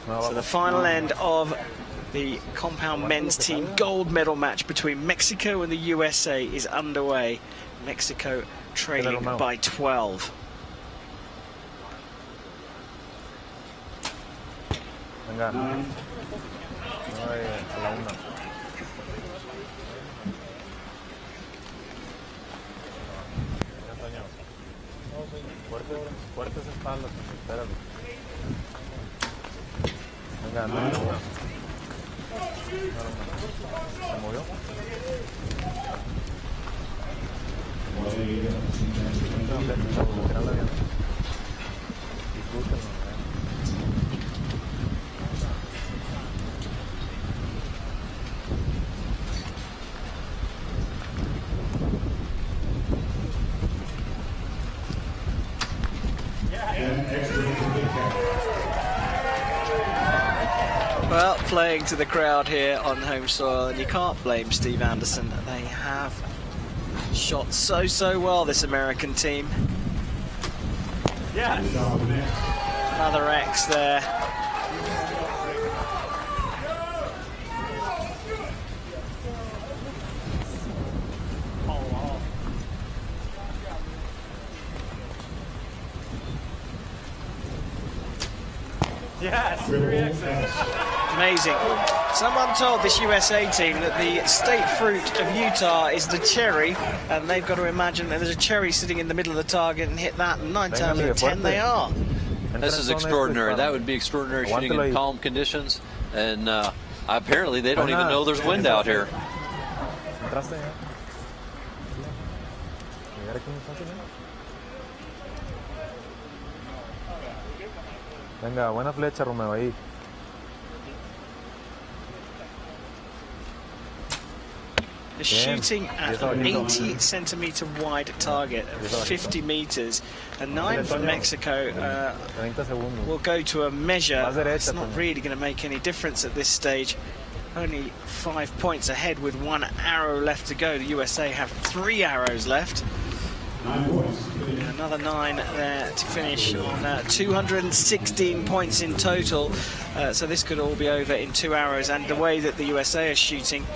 So the final end of the compound men's team gold medal match between Mexico and the USA is underway. Mexico trailing by 12. Venga. A la una. Fuertes espaldas, espéralo. Venga, no. ¿Se movió? Disfrútenlo. Well, playing to the crowd here on home soil, and you can't blame Steve Anderson. They have shot so well, this American team. Yeah. Another X there. Yes, 3X's. Amazing. Someone told this USA team that the state fruit of Utah is the cherry, and they've got to imagine that there's a cherry sitting in the middle of the target and hit that, and 9 times out of 10 they are. This is extraordinary. That would be extraordinary shooting in calm conditions, and apparently they don't even know there's wind out here. Venga, buena flecha, Romeo, ahí. They're shooting at an 80 centimetre wide target of 50 metres, and 9 from Mexico will go to a measure. It's not really going to make any difference at this stage. Only 5 points ahead with 1 arrow left to go. The USA have 3 arrows left. Another 9 there to finish on 216 points in total. So this could all be over in 2 arrows, and the way that the USA is shooting,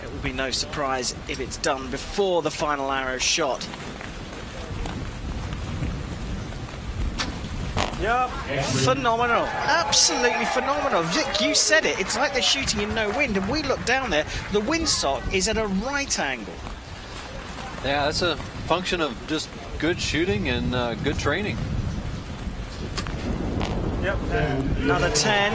it will be no surprise if it's done before the final arrow shot. Yep. Phenomenal, absolutely phenomenal. Vic, you said it, it's like they're shooting in no wind, and we look down there, the windsock is at a right angle. Yeah, that's a function of just good shooting and good training. Yep. Another 10.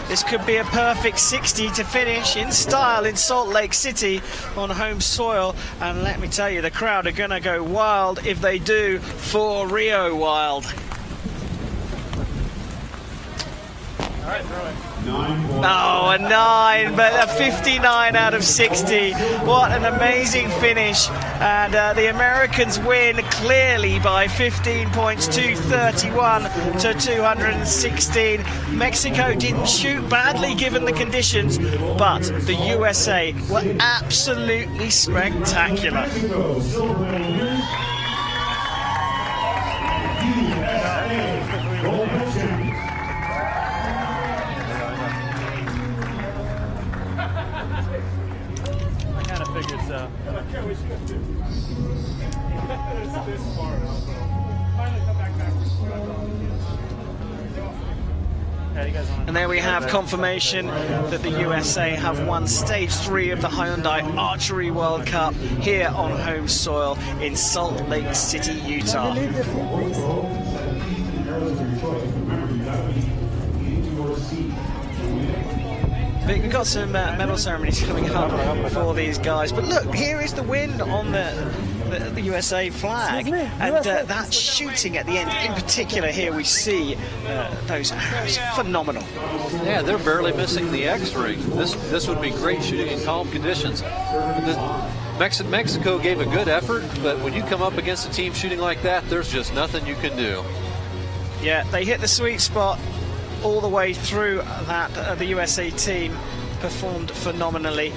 This could be a perfect 60 to finish in style in Salt Lake City on home soil. And let me tell you, the crowd are going to go wild if they do, for Rio wild. All right, throw it. Oh, a 9, but a 59 out of 60. What an amazing finish. And the Americans win clearly by 15 points, 231 to 216. Mexico didn't shoot badly given the conditions, but the USA were absolutely spectacular. Figured so. And there we have confirmation that the USA have won stage 3 of the Hyundai Archery World Cup here on home soil in Salt Lake City, Utah. Vic. We've got some medal ceremonies coming up for these guys. But look, here is the win on the USA flag. And that shooting at the end, in particular here we see those arrows, phenomenal. Yeah, they're barely missing the X-ring. This would be great shooting in calm conditions. Mexico gave a good effort, but when you come up against a team shooting like that, there's just nothing you can do. Yeah, they hit the sweet spot all the way through that. The USA team performed phenomenally,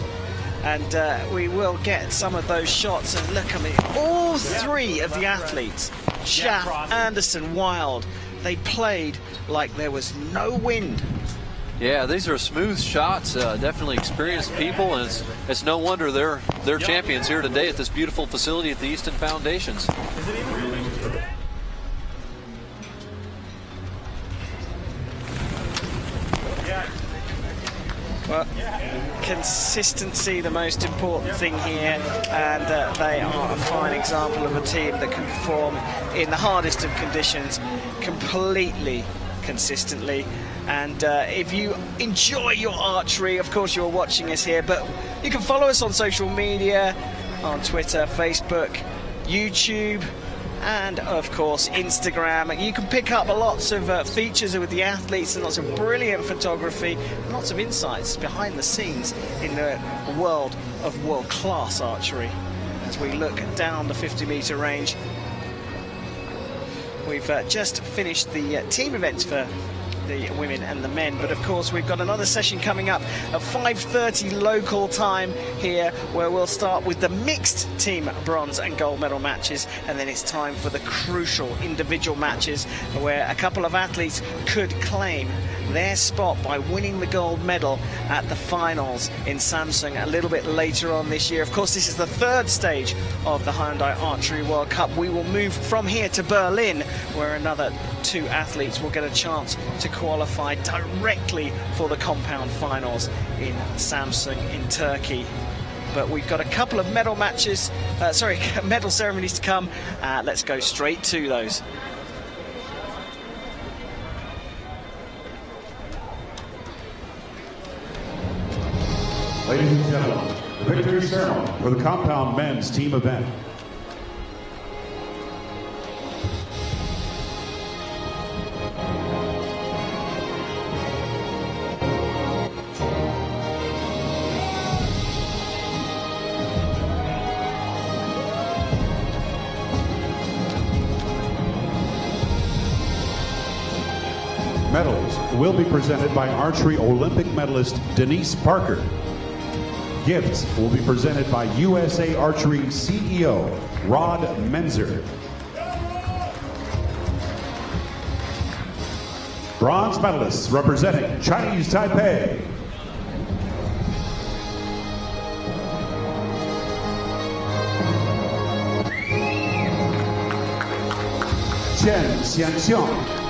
and we will get some of those shots. And look, I mean, all three of the athletes, Schaff, Anderson, Wild, they played like there was no wind. Yeah, these are smooth shots, definitely experienced people, and it's no wonder they're champions here today at this beautiful facility at the Easton Foundations. Well, consistency, the most important thing here, and they are a fine example of a team that can perform in the hardest of conditions completely consistently. And if you enjoy your archery, of course you're watching us here, but you can follow us on social media, on Twitter, Facebook, YouTube, and of course Instagram. You can pick up lots of features with the athletes and lots of brilliant photography, lots of insights behind the scenes in the world of world-class archery. As we look down the 50-meter range, we've just finished the team events for the women and the men, but of course we've got another session coming up at 5:30 local time here, where we'll start with the mixed team bronze and gold medal matches, and then it's time for the crucial individual matches where a couple of athletes could claim their spot by winning the gold medal at the finals in Samsung a little bit later on this year. Of course, this is the third stage of the Hyundai Archery World Cup. We will move from here to Berlin, where another two athletes will get a chance to qualify directly for the compound finals in Samsung in Turkey. But we've got a couple of medal matches, medal ceremonies to come. Let's go straight to those. Ladies and gentlemen, the victory ceremony for the compound men's team event. Medals will be presented by archery Olympic medalist Denise Parker. Gifts will be presented by USA Archery CEO Rod Menzer. Bronze medalists representing Chinese Taipei. Chen Xianxiang.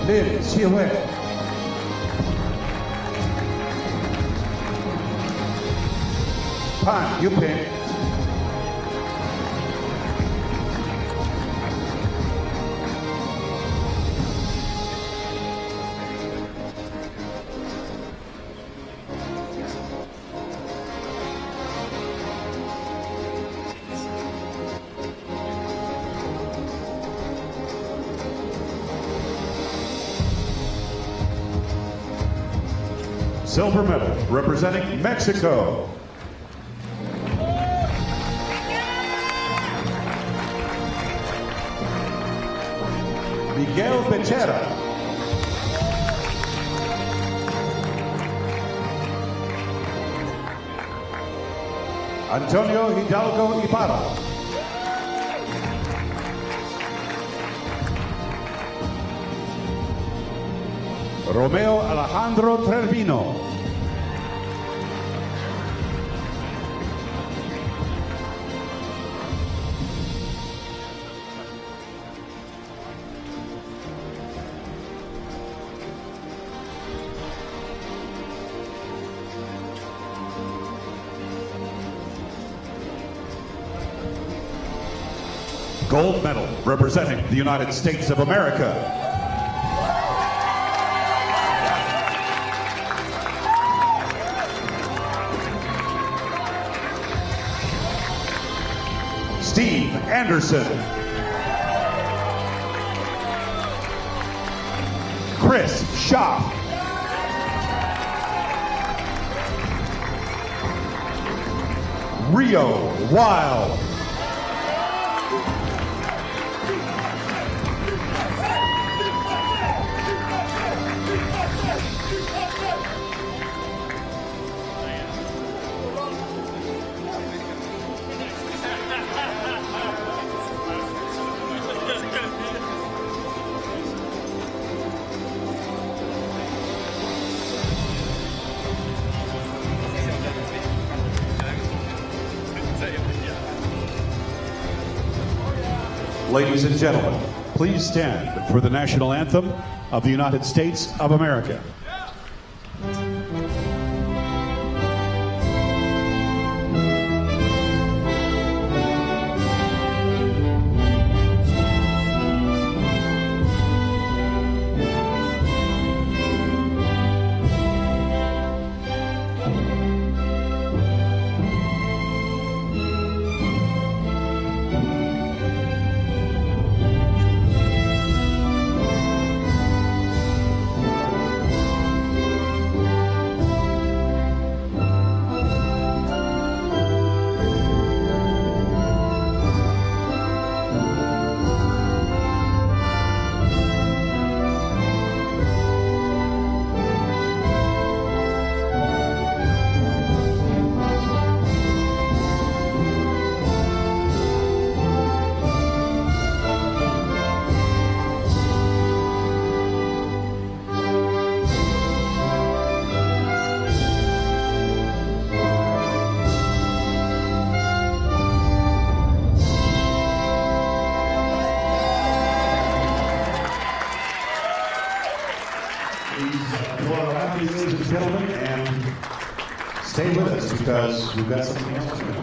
Lin Qihui. Pan Yuping. Silver medal representing Mexico. Miguel Becerra. Antonio Hidalgo Ibarra. Romeo Alejandro Trevino. gold medal, representing the United States of America. Steve Anderson. Chris Schaff. Rio Wild. Ladies and gentlemen, please stand for the national anthem of the United States of America. Ladies and gentlemen, and stay with us because we've got something else to do.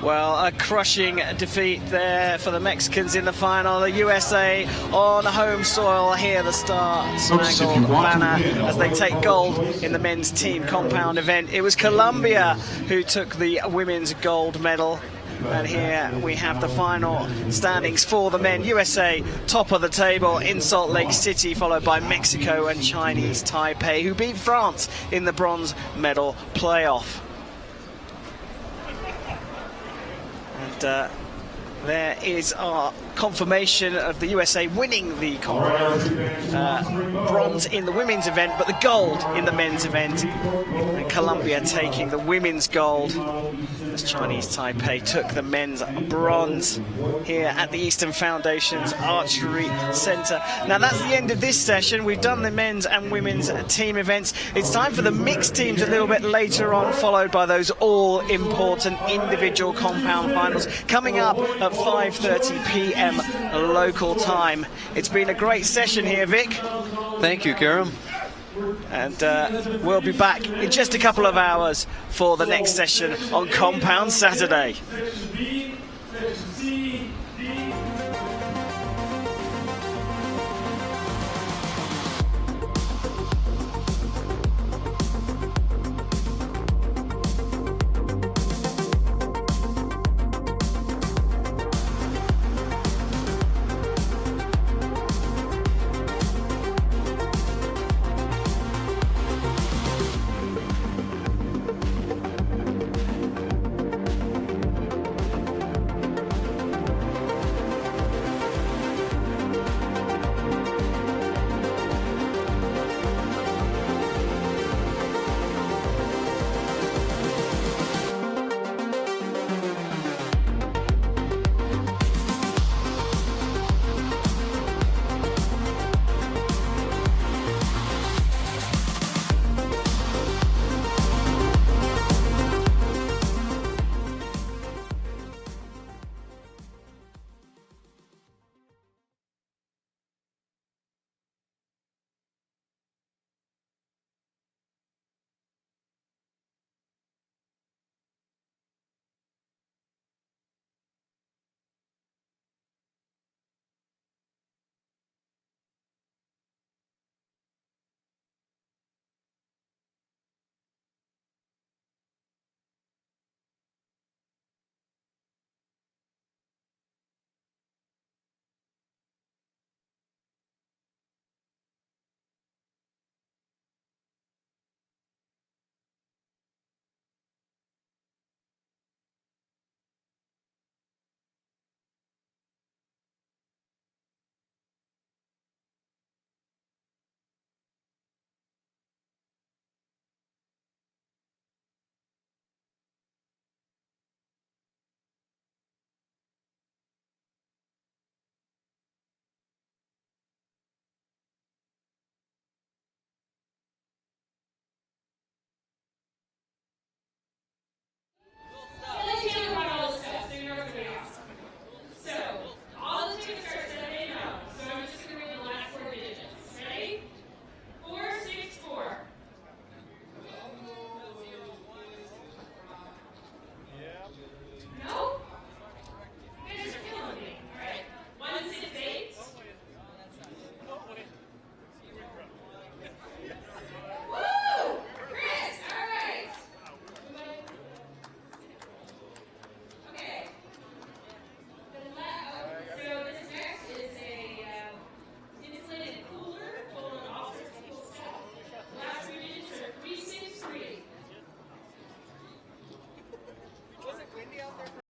Well, a crushing defeat there for the Mexicans in the final. The USA on home soil here, the Star-Spangled Banner, as they take gold in the men's team compound event. It was Colombia who took the women's gold medal. And here we have the final standings for the men. USA top of the table in Salt Lake City, followed by Mexico and Chinese Taipei, who beat France in the bronze medal playoff. And there is our confirmation of the USA winning the bronze in the women's event, but the gold in the men's event. And Colombia taking the women's gold, as Chinese Taipei took the men's bronze here at the Eastern Foundation's Archery Center. Now that's the end of this session. We've done the men's and women's team events. It's time for the mixed teams a little bit later on, followed by those all-important individual compound finals coming up at 5:30 p.m. local time. It's been a great session here, Vic. Thank you, Karim. And we'll be back in just a couple of hours for the next session on Compound Saturday. Section B, Section C, D. out there.